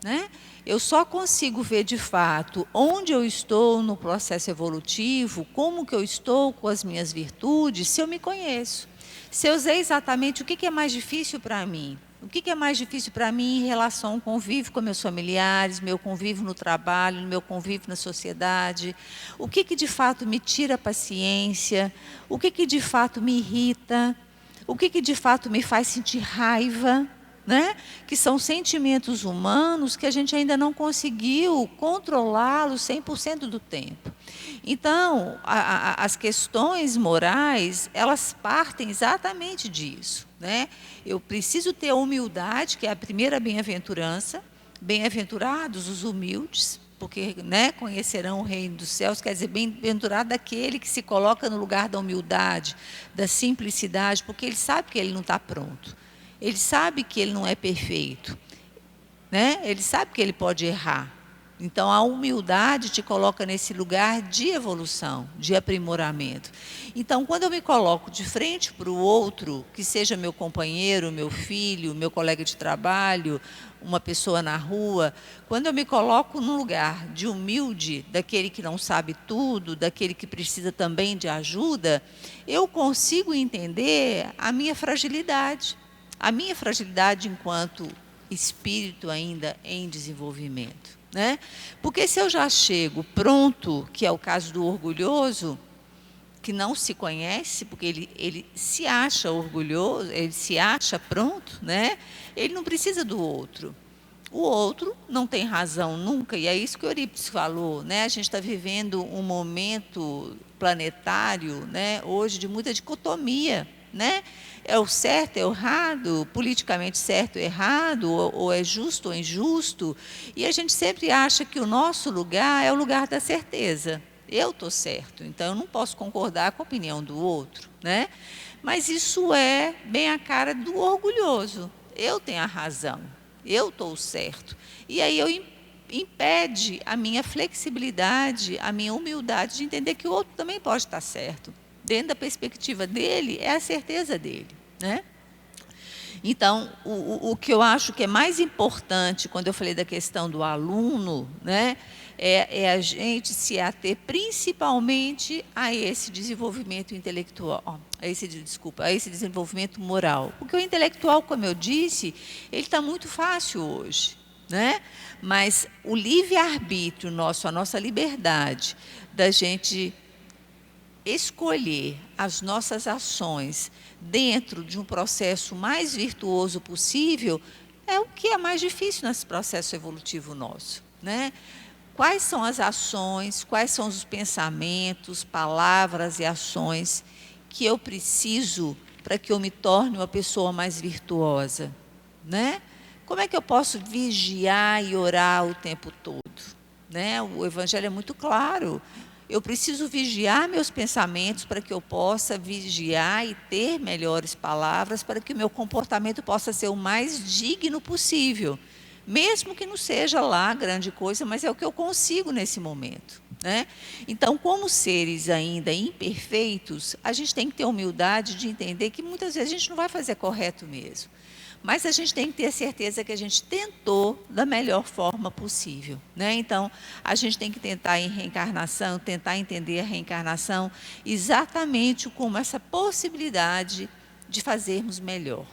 né? Eu só consigo ver de fato onde eu estou no processo evolutivo, como que eu estou com as minhas virtudes, se eu me conheço. Se eu sei exatamente o que é mais difícil para mim. O que é mais difícil para mim em relação ao convívio com meus familiares, meu convívio no trabalho, meu convívio na sociedade. O que de fato me tira a paciência, o que de fato me irrita, o que de fato me faz sentir raiva, né? Que são sentimentos humanos que a gente ainda não conseguiu controlá-los 100% do tempo. Então, as questões morais, elas partem exatamente disso, né? Eu preciso ter a humildade, que é a primeira bem-aventurança, bem-aventurados os humildes, porque, né, conhecerão o reino dos céus, quer dizer, bem-aventurado aquele que se coloca no lugar da humildade, da simplicidade, porque ele sabe que ele não está pronto. Ele sabe que ele não é perfeito, né? Ele sabe que ele pode errar. Então, a humildade te coloca nesse lugar de evolução, de aprimoramento. Então, quando eu me coloco de frente para o outro, que seja meu companheiro, meu filho, meu colega de trabalho, uma pessoa na rua, quando eu me coloco num lugar de humilde, daquele que não sabe tudo, daquele que precisa também de ajuda, eu consigo entender a minha fragilidade enquanto espírito ainda em desenvolvimento, né? Porque se eu já chego pronto, que é o caso do orgulhoso, que não se conhece, porque ele se acha orgulhoso, ele se acha pronto, né? Ele não precisa do outro. O outro não tem razão nunca, e é isso que Eurípides falou, né? A gente está vivendo um momento planetário, né, hoje, de muita dicotomia, né? É o certo, é o errado, politicamente certo, errado, ou é justo ou injusto, e a gente sempre acha que o nosso lugar é o lugar da certeza. Eu estou certo, então eu não posso concordar com a opinião do outro, né? Mas isso é bem a cara do orgulhoso. Eu tenho a razão, eu estou certo. E aí impede a minha flexibilidade, a minha humildade de entender que o outro também pode estar certo. Dentro da perspectiva dele, é a certeza dele, né? Então, o que eu acho que é mais importante, quando eu falei da questão do aluno, né, é a gente se ater principalmente a esse desenvolvimento intelectual, a esse desenvolvimento moral. Porque o intelectual, como eu disse, ele está muito fácil hoje, né? Mas o livre-arbítrio nosso, a nossa liberdade da gente escolher as nossas ações dentro de um processo mais virtuoso possível, é o que é mais difícil nesse processo evolutivo nosso, né? Quais são as ações, quais são os pensamentos, palavras e ações que eu preciso para que eu me torne uma pessoa mais virtuosa, né? Como é que eu posso vigiar e orar o tempo todo, né? O Evangelho é muito claro. Eu preciso vigiar meus pensamentos para que eu possa vigiar e ter melhores palavras para que o meu comportamento possa ser o mais digno possível. Mesmo que não seja lá grande coisa, mas é o que eu consigo nesse momento, né? Então, como seres ainda imperfeitos, a gente tem que ter humildade de entender que muitas vezes a gente não vai fazer correto mesmo. Mas a gente tem que ter a certeza que a gente tentou da melhor forma possível, né? Então, a gente tem que tentar em reencarnação, tentar entender a reencarnação exatamente como essa possibilidade de fazermos melhor.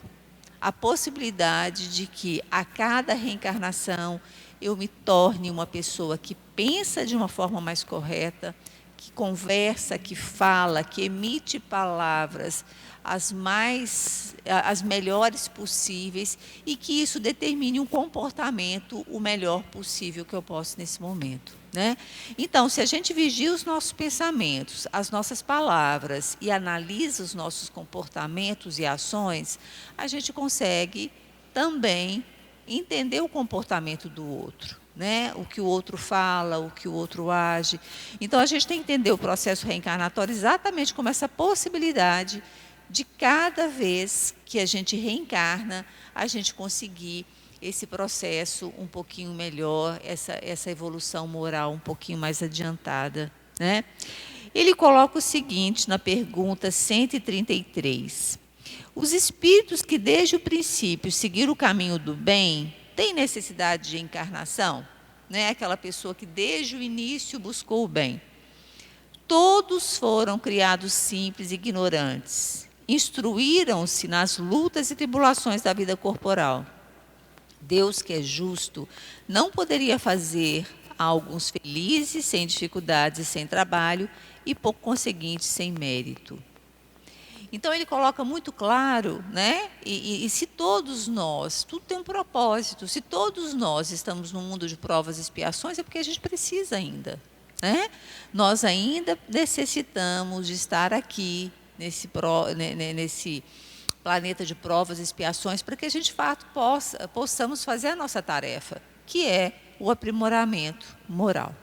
A possibilidade de que a cada reencarnação eu me torne uma pessoa que pensa de uma forma mais correta, que conversa, que fala, que emite palavras as melhores possíveis e que isso determine um comportamento o melhor possível que eu posso nesse momento, né? Então, se a gente vigia os nossos pensamentos, as nossas palavras e analisa os nossos comportamentos e ações, a gente consegue também entender o comportamento do outro, né? O que o outro fala, o que o outro age. Então, a gente tem que entender o processo reencarnatório exatamente como essa possibilidade de cada vez que a gente reencarna, a gente conseguir esse processo um pouquinho melhor, essa evolução moral um pouquinho mais adiantada, né? Ele coloca o seguinte na pergunta 133. Os espíritos que desde o princípio seguiram o caminho do bem, têm necessidade de encarnação? Né? Aquela pessoa que desde o início buscou o bem. Todos foram criados simples e ignorantes. Instruíram-se nas lutas e tribulações da vida corporal. Deus, que é justo, não poderia fazer a alguns felizes sem dificuldades e sem trabalho, e por conseguinte sem mérito. Então ele coloca muito claro, né? E se todos nós, tudo tem um propósito, se todos nós estamos num mundo de provas e expiações, é porque a gente precisa ainda, né? Nós ainda necessitamos de estar aqui nesse planeta de provas e expiações, para que a gente, de fato, possamos fazer a nossa tarefa, que é o aprimoramento moral.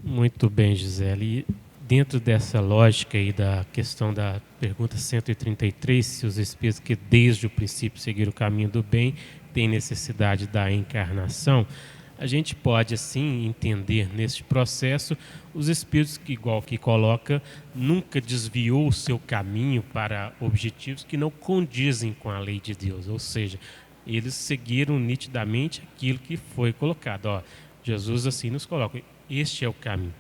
Muito bem, Gisele. E dentro dessa lógica aí da questão da pergunta 133, se os espíritos que desde o princípio seguiram o caminho do bem, tem necessidade da encarnação, a gente pode, assim, entender neste processo os espíritos que, igual que coloca, nunca desviou o seu caminho para objetivos que não condizem com a lei de Deus. Ou seja, eles seguiram nitidamente aquilo que foi colocado. Ó, Jesus assim nos coloca, este é o caminho.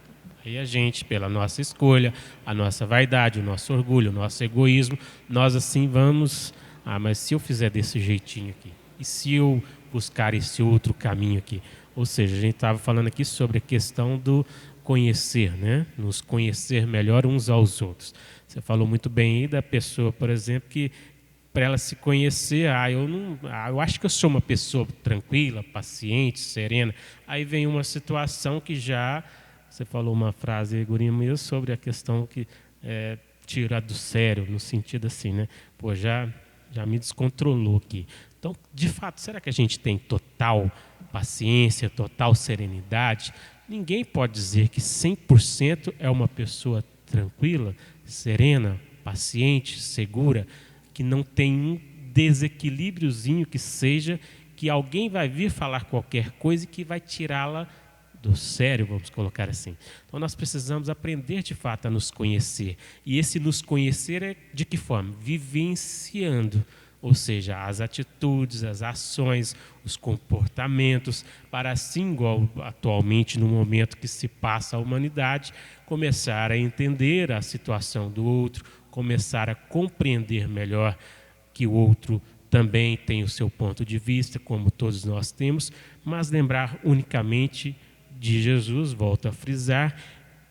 Aí a gente, pela nossa escolha, a nossa vaidade, o nosso orgulho, o nosso egoísmo, nós assim vamos... mas se eu fizer desse jeitinho aqui? E se eu buscar esse outro caminho aqui? Ou seja, a gente estava falando aqui sobre a questão do conhecer, né? Nos conhecer melhor uns aos outros. Você falou muito bem aí da pessoa, por exemplo, que para ela se conhecer, eu acho que eu sou uma pessoa tranquila, paciente, serena. Aí vem uma situação que já, você falou uma frase, Gurinha, mesmo, sobre a questão que tira do sério, no sentido assim, né? Pô, já me descontrolou aqui. Então, de fato, será que a gente tem total paciência, total serenidade? Ninguém pode dizer que 100% é uma pessoa tranquila, serena, paciente, segura, que não tem um desequilíbriozinho que seja, que alguém vai vir falar qualquer coisa e que vai tirá-la do sério, vamos colocar assim. Então nós precisamos aprender de fato a nos conhecer. E esse nos conhecer é de que forma? Vivenciando, ou seja, as atitudes, as ações, os comportamentos, para assim, igual atualmente no momento que se passa a humanidade, começar a entender a situação do outro, começar a compreender melhor que o outro também tem o seu ponto de vista, como todos nós temos, mas lembrar unicamente de Jesus, volto a frisar,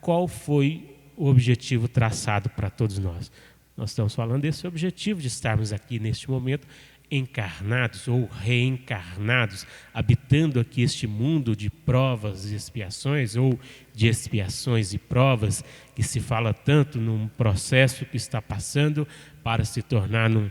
qual foi o objetivo traçado para todos nós. Nós estamos falando desse objetivo de estarmos aqui neste momento encarnados ou reencarnados, habitando aqui este mundo de provas e expiações, ou de expiações e provas, que se fala tanto num processo que está passando para se tornar num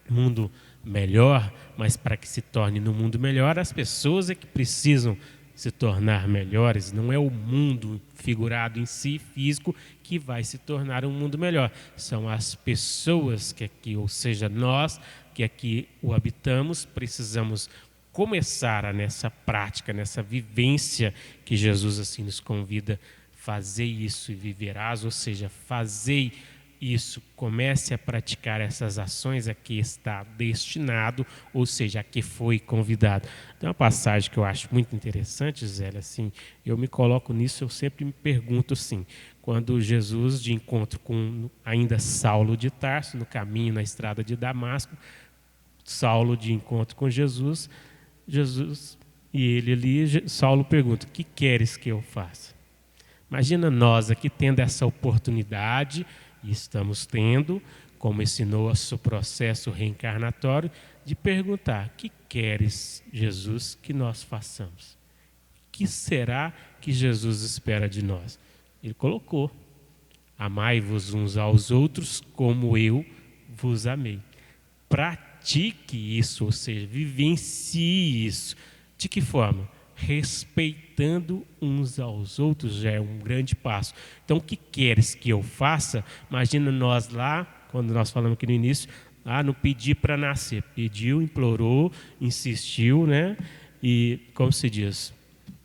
mundo melhor, mas para que se torne num mundo melhor, as pessoas é que precisam se tornar melhores, não é o mundo figurado em si, físico, que vai se tornar um mundo melhor. São as pessoas que aqui, ou seja, nós que aqui o habitamos, precisamos começar nessa prática, nessa vivência que Jesus assim nos convida, fazer isso e viverás, ou seja, fazer isso, comece a praticar essas ações a que está destinado, ou seja, a que foi convidado. Tem uma passagem que eu acho muito interessante, Zélia, assim, eu me coloco nisso, eu sempre me pergunto assim, quando Jesus, de encontro com ainda Saulo de Tarso, no caminho, na estrada de Damasco, Saulo de encontro com Jesus e ele ali, Saulo pergunta, o que queres que eu faça? Imagina nós aqui tendo essa oportunidade, e estamos tendo, como esse nosso processo reencarnatório, de perguntar, o que queres, Jesus, que nós façamos? O que será que Jesus espera de nós? Ele colocou, amai-vos uns aos outros como eu vos amei. Pratique isso, ou seja, vivencie isso. De que forma? Respeitando uns aos outros já é um grande passo. Então, o que queres que eu faça? Imagina nós lá, quando nós falamos aqui no início, não pedi para nascer. Pediu, implorou, insistiu, né? E, como se diz,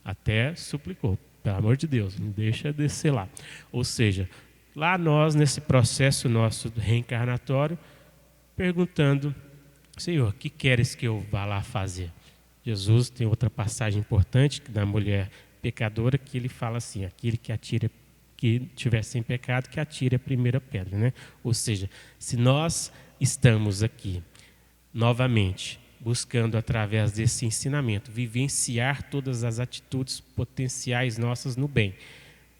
até suplicou. Pelo amor de Deus, não deixa descer lá. Ou seja, lá nós, nesse processo nosso reencarnatório, perguntando, Senhor, o que queres que eu vá lá fazer? Jesus tem outra passagem importante da mulher pecadora, que ele fala assim, aquele que tiver sem pecado, que atire a primeira pedra, né? Ou seja, se nós estamos aqui, novamente, buscando através desse ensinamento, vivenciar todas as atitudes potenciais nossas no bem,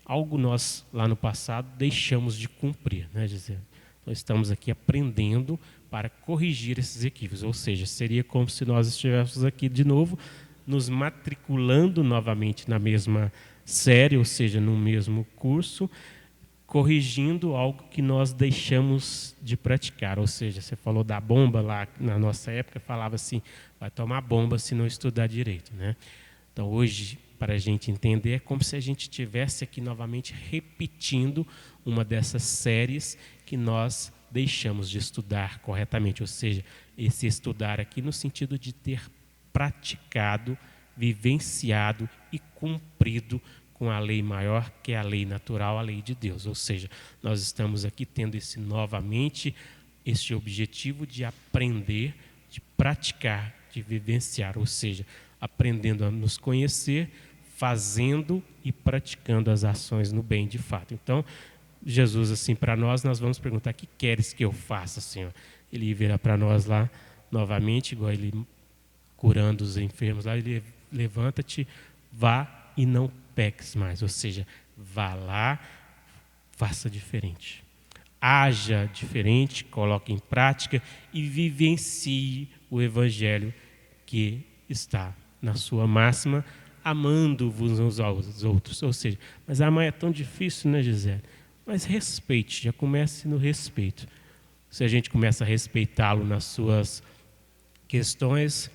algo nós, lá no passado, deixamos de cumprir, né, Gisele? Nós estamos aqui aprendendo para corrigir esses equívocos, ou seja, seria como se nós estivéssemos aqui de novo, nos matriculando novamente na mesma série, ou seja, no mesmo curso, corrigindo algo que nós deixamos de praticar. Ou seja, você falou da bomba lá, na nossa época, falava assim, vai tomar bomba se não estudar direito, né? Então, hoje, para a gente entender, é como se a gente estivesse aqui novamente repetindo uma dessas séries que nós deixamos de estudar corretamente, ou seja, esse estudar aqui no sentido de ter praticado, vivenciado e cumprido com a lei maior, que é a lei natural, a lei de Deus. Ou seja, nós estamos aqui tendo novamente este objetivo de aprender, de praticar, de vivenciar, ou seja, aprendendo a nos conhecer, fazendo e praticando as ações no bem de fato. Então, Jesus, assim, para nós vamos perguntar: que queres que eu faça, Senhor? Ele virá para nós lá novamente, igual ele curando os enfermos lá, ele: levanta-te, vá e não peques mais. Ou seja, vá lá, faça diferente. Haja diferente, coloque em prática e vivencie o Evangelho que está na sua máxima, amando-vos uns aos outros. Ou seja, mas amar é tão difícil, né, Gisele? Mas respeite, já comece no respeito. Se a gente começa a respeitá-lo nas suas questões,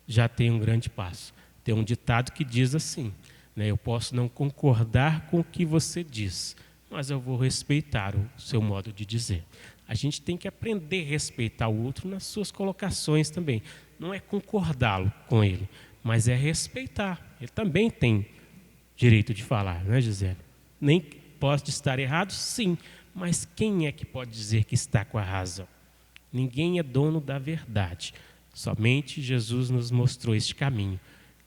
já tem um grande passo. Tem um ditado que diz assim, né, eu posso não concordar com o que você diz, mas eu vou respeitar o seu modo de dizer. A gente tem que aprender a respeitar o outro nas suas colocações também. Não é concordá-lo com ele, mas é respeitar. Ele também tem direito de falar, não é, Gisele? Nem pode estar errado, sim, mas quem é que pode dizer que está com a razão? Ninguém é dono da verdade. Somente Jesus nos mostrou este caminho.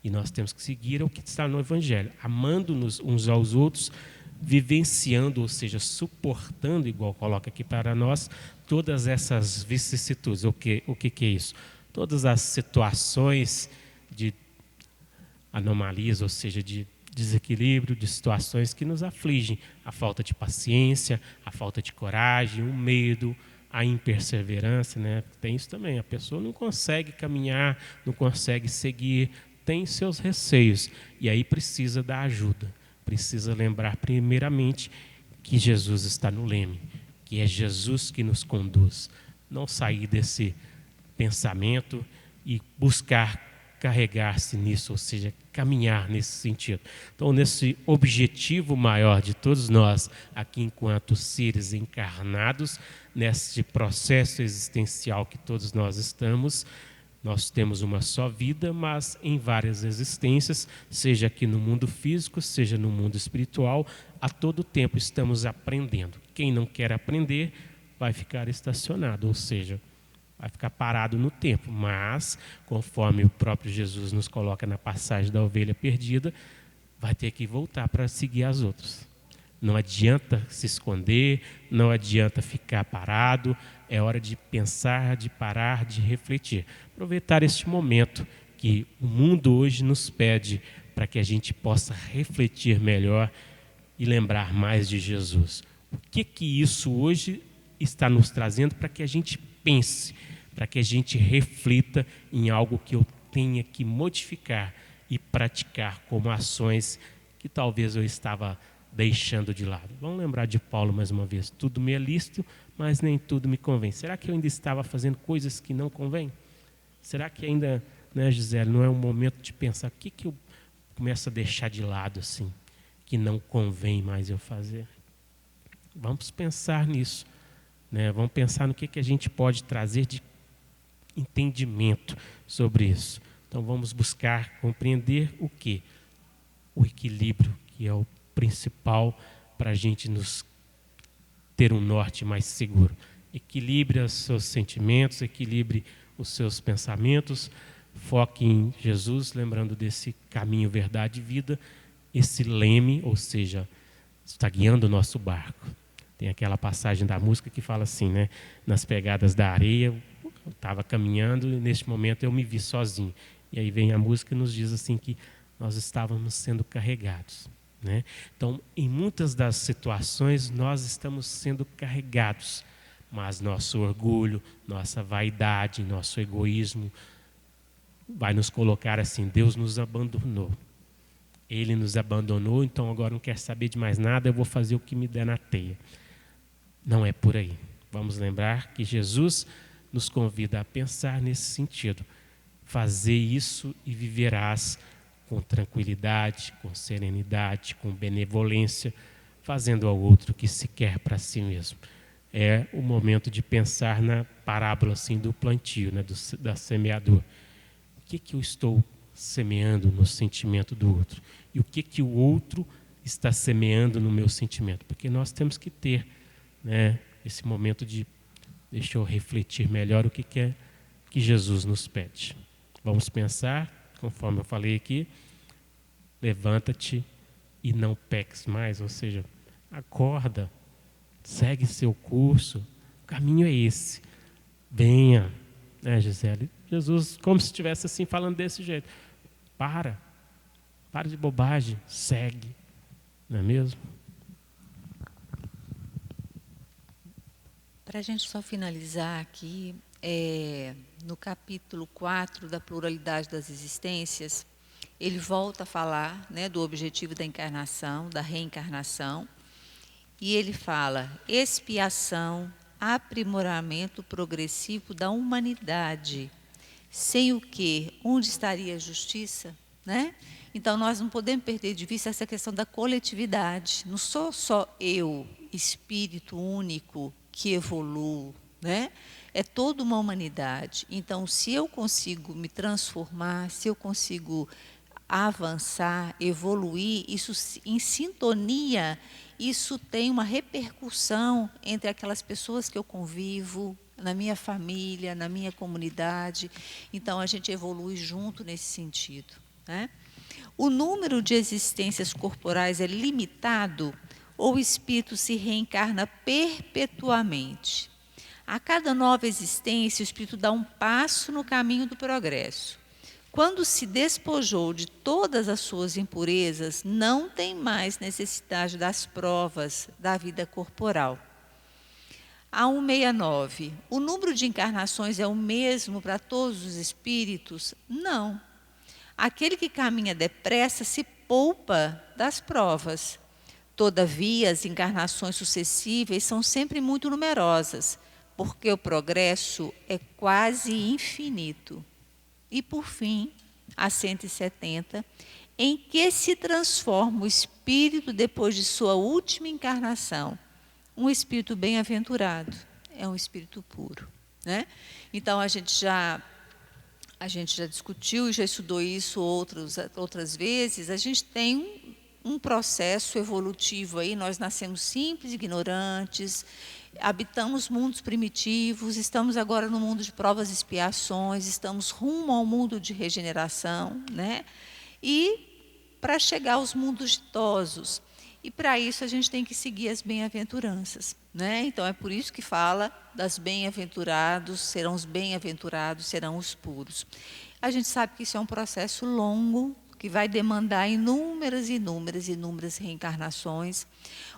E nós temos que seguir o que está no Evangelho, amando-nos uns aos outros, vivenciando, ou seja, suportando, igual coloca aqui para nós, todas essas vicissitudes. O que é isso? Todas as situações de anomalias, ou seja, de desequilíbrio, de situações que nos afligem. A falta de paciência, a falta de coragem, o medo, a imperseverança, né? Tem isso também. A pessoa não consegue caminhar, não consegue seguir, tem seus receios. E aí precisa da ajuda. Precisa lembrar primeiramente que Jesus está no leme, que é Jesus que nos conduz. Não sair desse pensamento e buscar carregar-se nisso, ou seja, caminhar nesse sentido. Então, nesse objetivo maior de todos nós, aqui enquanto seres encarnados, nesse processo existencial que todos nós estamos, nós temos uma só vida, mas em várias existências, seja aqui no mundo físico, seja no mundo espiritual, a todo tempo estamos aprendendo. Quem não quer aprender vai ficar estacionado, ou seja, vai ficar parado no tempo, mas, conforme o próprio Jesus nos coloca na passagem da ovelha perdida, vai ter que voltar para seguir as outras. Não adianta se esconder, não adianta ficar parado, é hora de pensar, de parar, de refletir. Aproveitar este momento que o mundo hoje nos pede para que a gente possa refletir melhor e lembrar mais de Jesus. O que isso hoje está nos trazendo para que a gente pense, para que a gente reflita em algo que eu tenha que modificar e praticar como ações que talvez eu estava deixando de lado. Vamos lembrar de Paulo mais uma vez. Tudo me é lícito, mas nem tudo me convém. Será que eu ainda estava fazendo coisas que não convêm? Será que ainda, né, Gisele, não é um momento de pensar o que eu começo a deixar de lado assim, que não convém mais eu fazer? Vamos pensar nisso, né? Vamos pensar no que a gente pode trazer de entendimento sobre isso. Então vamos buscar compreender o quê? O equilíbrio, que é o principal para a gente nos ter um norte mais seguro. Equilibre os seus sentimentos, equilibre os seus pensamentos, foque em Jesus, lembrando desse caminho, verdade e vida, esse leme, ou seja, está guiando o nosso barco. Tem aquela passagem da música que fala assim, né? Nas pegadas da areia, eu estava caminhando e neste momento eu me vi sozinho. E aí vem a música e nos diz assim que nós estávamos sendo carregados, né? Então, em muitas das situações, nós estamos sendo carregados, mas nosso orgulho, nossa vaidade, nosso egoísmo vai nos colocar assim: Deus nos abandonou. Ele nos abandonou, então agora não quer saber de mais nada, eu vou fazer o que me der na teia. Não é por aí. Vamos lembrar que Jesus nos convida a pensar nesse sentido. Fazer isso e viverás com tranquilidade, com serenidade, com benevolência, fazendo ao outro o que se quer para si mesmo. É o momento de pensar na parábola assim, do plantio, né, da semeadura, que eu estou semeando no sentimento do outro? E o que o outro está semeando no meu sentimento? Porque nós temos que ter, né, esse momento de, deixa eu refletir melhor o que é que Jesus nos pede. Vamos pensar, conforme eu falei aqui, levanta-te e não peques mais, ou seja, acorda, segue seu curso, o caminho é esse. Venha, né, Gisele? Jesus, como se estivesse assim falando desse jeito. Para de bobagem, segue, não é mesmo?
Para a gente só finalizar aqui, no capítulo 4 da pluralidade das existências, ele volta a falar, né, do objetivo da encarnação, da reencarnação, e ele fala: expiação, aprimoramento progressivo da humanidade, sem o que, onde estaria a justiça? Né? Então, nós não podemos perder de vista essa questão da coletividade. Não sou só eu, espírito único, que evoluo, né? É toda uma humanidade. Então, se eu consigo me transformar, se eu consigo avançar, evoluir, isso em sintonia, isso tem uma repercussão entre aquelas pessoas que eu convivo, na minha família, na minha comunidade. Então, a gente evolui junto nesse sentido, né? O número de existências corporais é limitado ou o espírito se reencarna perpetuamente? A cada nova existência, o espírito dá um passo no caminho do progresso. Quando se despojou de todas as suas impurezas, não tem mais necessidade das provas da vida corporal. A 169. O número de encarnações é o mesmo para todos os espíritos? Não. Aquele que caminha depressa se poupa das provas. Todavia, as encarnações sucessíveis são sempre muito numerosas, porque o progresso é quase infinito. E, por fim, a 170, em que se transforma o espírito depois de sua última encarnação? Um espírito bem-aventurado, é um espírito puro, né? Então, a gente já discutiu e já estudou isso outras vezes. A gente tem um processo evolutivo aí. Nós nascemos simples, ignorantes, habitamos mundos primitivos, estamos agora no mundo de provas e expiações, estamos rumo ao mundo de regeneração, né? E para chegar aos mundos ditosos. E para isso a gente tem que seguir as bem-aventuranças, né? Então é por isso que fala das bem-aventurados, serão os puros. A gente sabe que isso é um processo longo, que vai demandar inúmeras reencarnações.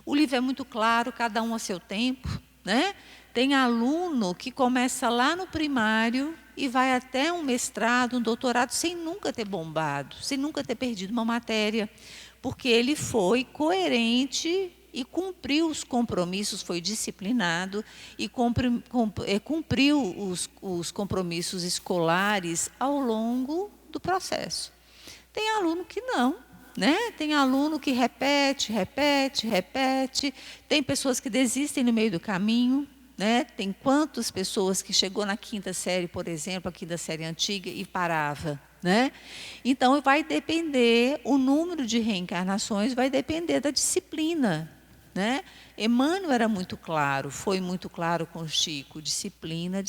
O livro é muito claro, cada um a seu tempo, né? Tem aluno que começa lá no primário e vai até um mestrado, um doutorado, sem nunca ter bombado, sem nunca ter perdido uma matéria, porque ele foi coerente e cumpriu os compromissos, foi disciplinado e cumpriu os compromissos escolares ao longo do processo. Tem aluno que não, né? Tem aluno que repete, tem pessoas que desistem no meio do caminho, né? Tem quantas pessoas que chegou na 5ª série, por exemplo, a 5ª série antiga e parava, né? Então vai depender, o número de reencarnações vai depender da disciplina, né? Emmanuel era muito claro, foi muito claro com Chico: disciplina,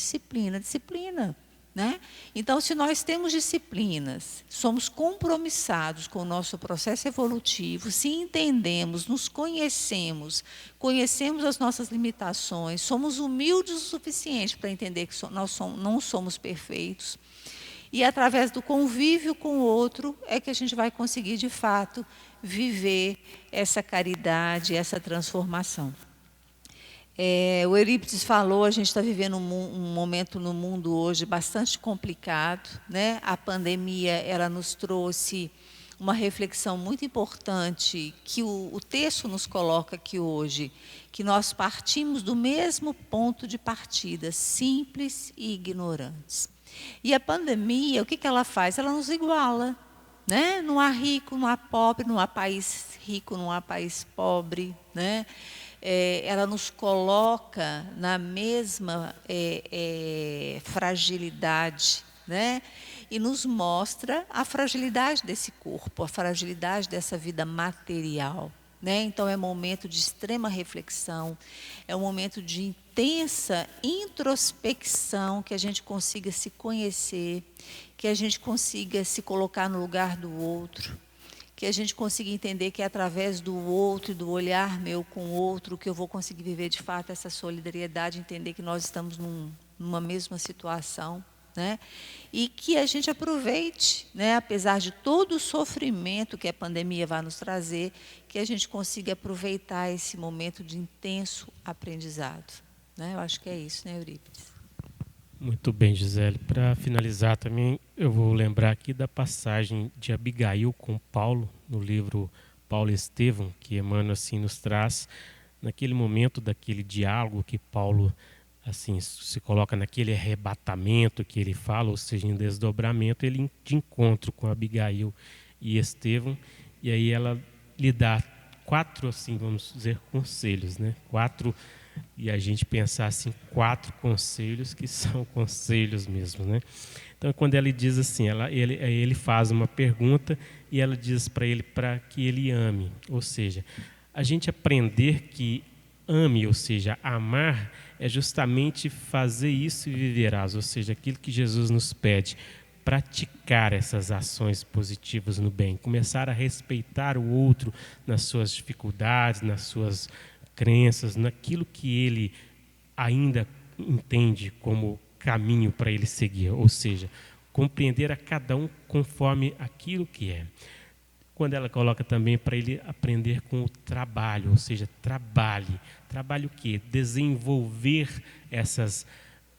né? Então, se nós temos disciplinas, somos compromissados com o nosso processo evolutivo, se entendemos, nos conhecemos as nossas limitações, somos humildes o suficiente para entender que não somos perfeitos, e através do convívio com o outro é que a gente vai conseguir, de fato, viver essa caridade, essa transformação. O Eurípides falou, a gente está vivendo um momento no mundo hoje bastante complicado, né? A pandemia, ela nos trouxe uma reflexão muito importante, que o texto nos coloca aqui hoje, que nós partimos do mesmo ponto de partida, simples e ignorantes. E a pandemia, o que ela faz? Ela nos iguala, né? Não há rico, não há pobre, não há país rico, não há país pobre, né? Ela nos coloca na mesma fragilidade, né? E nos mostra a fragilidade desse corpo, a fragilidade dessa vida material. Então, é um momento de extrema reflexão, é um momento de intensa introspecção, que a gente consiga se conhecer, que a gente consiga se colocar no lugar do outro, que a gente consiga entender que é através do outro e do olhar meu com o outro que eu vou conseguir viver de fato essa solidariedade, entender que nós estamos numa mesma situação. E que a gente aproveite, apesar de todo o sofrimento que a pandemia vai nos trazer, que a gente consiga aproveitar esse momento de intenso aprendizado. Eu acho que é isso, Eurípides?
Muito bem, Gisele. Para finalizar também, eu vou lembrar aqui da passagem de Abigail com Paulo, no livro Paulo e Estevão, que Emmanuel assim nos traz, naquele momento daquele diálogo que Paulo assim se coloca naquele arrebatamento que ele fala, ou seja, em desdobramento, ele de encontro com Abigail e Estevão, e aí ela lhe dá 4, assim, vamos dizer, conselhos, 4, e a gente pensar assim, 4 conselhos que são conselhos mesmo, Então, quando ela diz assim, ele faz uma pergunta e ela diz para ele para que ele ame, ou seja, a gente aprender que ame, ou seja, amar é justamente fazer isso e viverás, ou seja, aquilo que Jesus nos pede, praticar essas ações positivas no bem, começar a respeitar o outro nas suas dificuldades, nas suas crenças, naquilo que ele ainda entende como caminho para ele seguir, ou seja, compreender a cada um conforme aquilo que é. Quando ela coloca também para ele aprender com o trabalho, ou seja, trabalhe o quê? Desenvolver essas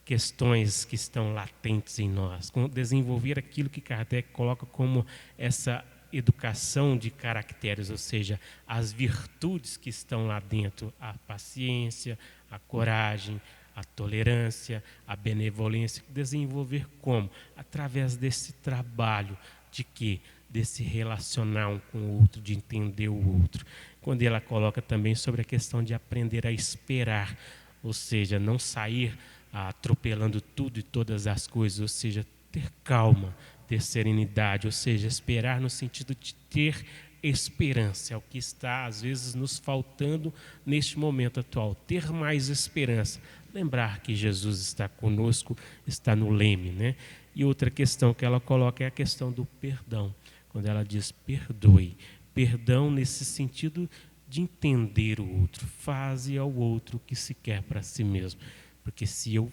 questões que estão latentes em nós, desenvolver aquilo que Kardec coloca como essa educação de caracteres, ou seja, as virtudes que estão lá dentro, a paciência, a coragem, a tolerância, a benevolência, desenvolver como? Através desse trabalho de quê? Desse relacionar um com o outro, de entender o outro. Quando ela coloca também sobre a questão de aprender a esperar, ou seja, não sair atropelando tudo e todas as coisas, ou seja, ter calma, ter serenidade, ou seja, esperar no sentido de ter esperança, é o que está às vezes nos faltando neste momento atual, ter mais esperança, lembrar que Jesus está conosco, está no leme, E outra questão que ela coloca é a questão do perdão, quando ela diz perdoe, perdão nesse sentido de entender o outro, faze ao outro o que se quer para si mesmo, porque se eu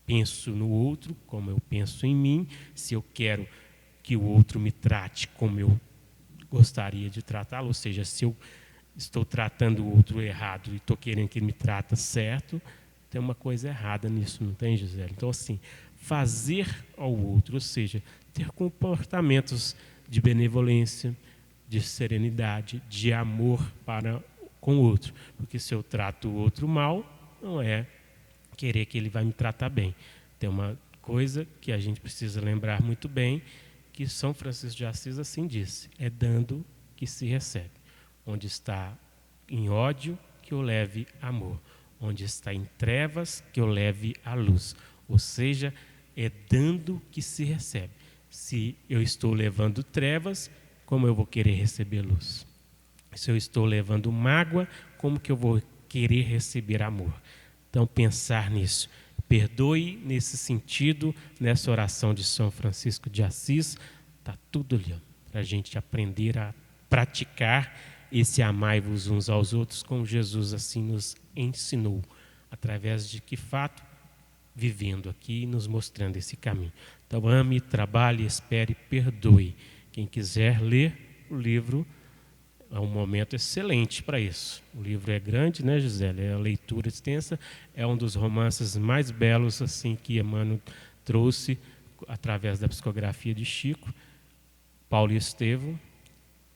penso no outro como eu penso em mim, se eu quero que o outro me trate como eu gostaria de tratá-lo, ou seja, se eu estou tratando o outro errado e estou querendo que ele me trate certo, tem uma coisa errada nisso, não tem, Gisele? Então, assim, fazer ao outro, ou seja, ter comportamentos de benevolência, de serenidade, de amor para com o outro. Porque se eu trato o outro mal, não é querer que ele vai me tratar bem. Tem uma coisa que a gente precisa lembrar muito bem, que São Francisco de Assis assim disse, é dando que se recebe. Onde está em ódio, que eu leve amor. Onde está em trevas, que eu leve a luz. Ou seja, é dando que se recebe. Se eu estou levando trevas, como eu vou querer receber luz? Se eu estou levando mágoa, como que eu vou querer receber amor? Então, pensar nisso. Perdoe nesse sentido, nessa oração de São Francisco de Assis, está tudo ali, para a gente aprender a praticar esse amai-vos uns aos outros, como Jesus assim nos ensinou, através de que fato? Vivendo aqui e nos mostrando esse caminho. Então, ame, trabalhe, espere, perdoe. Quem quiser ler o livro, é um momento excelente para isso. O livro é grande, Gisele? É a leitura extensa, é um dos romances mais belos assim que Emmanuel trouxe através da psicografia de Chico. Paulo e Estevão,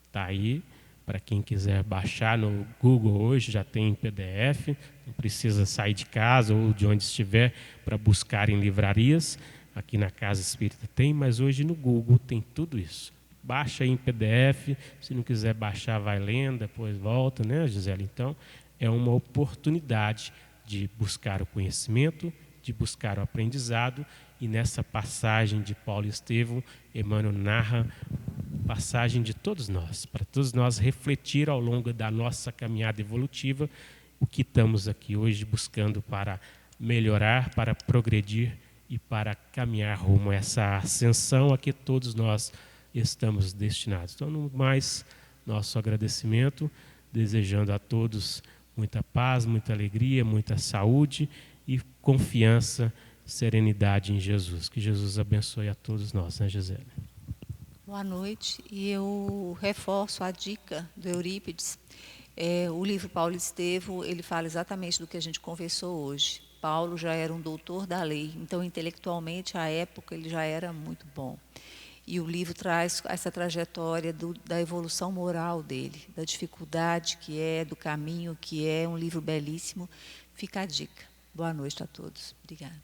está aí, para quem quiser baixar no Google hoje, já tem em PDF, não precisa sair de casa ou de onde estiver para buscar em livrarias. Aqui na Casa Espírita tem, mas hoje no Google tem tudo isso. Baixa aí em PDF, se não quiser baixar, vai lendo, depois volta, Gisele? Então, é uma oportunidade de buscar o conhecimento, de buscar o aprendizado. E nessa passagem de Paulo e Estevão, Emmanuel narra a passagem de todos nós, para todos nós refletir ao longo da nossa caminhada evolutiva o que estamos aqui hoje buscando para melhorar, para progredir e para caminhar rumo a essa ascensão a que todos nós estamos destinados. Então, no mais, nosso agradecimento, desejando a todos muita paz, muita alegria, muita saúde e confiança, serenidade em Jesus. Que Jesus abençoe a todos nós, né, Gisele?
Boa noite. E eu reforço a dica do Eurípides. O livro Paulo e Estevão, ele fala exatamente do que a gente conversou hoje. Paulo já era um doutor da lei, então intelectualmente, à época, ele já era muito bom. E o livro traz essa trajetória da evolução moral dele, da dificuldade que é, do caminho que é, um livro belíssimo. Fica a dica. Boa noite a todos. Obrigada.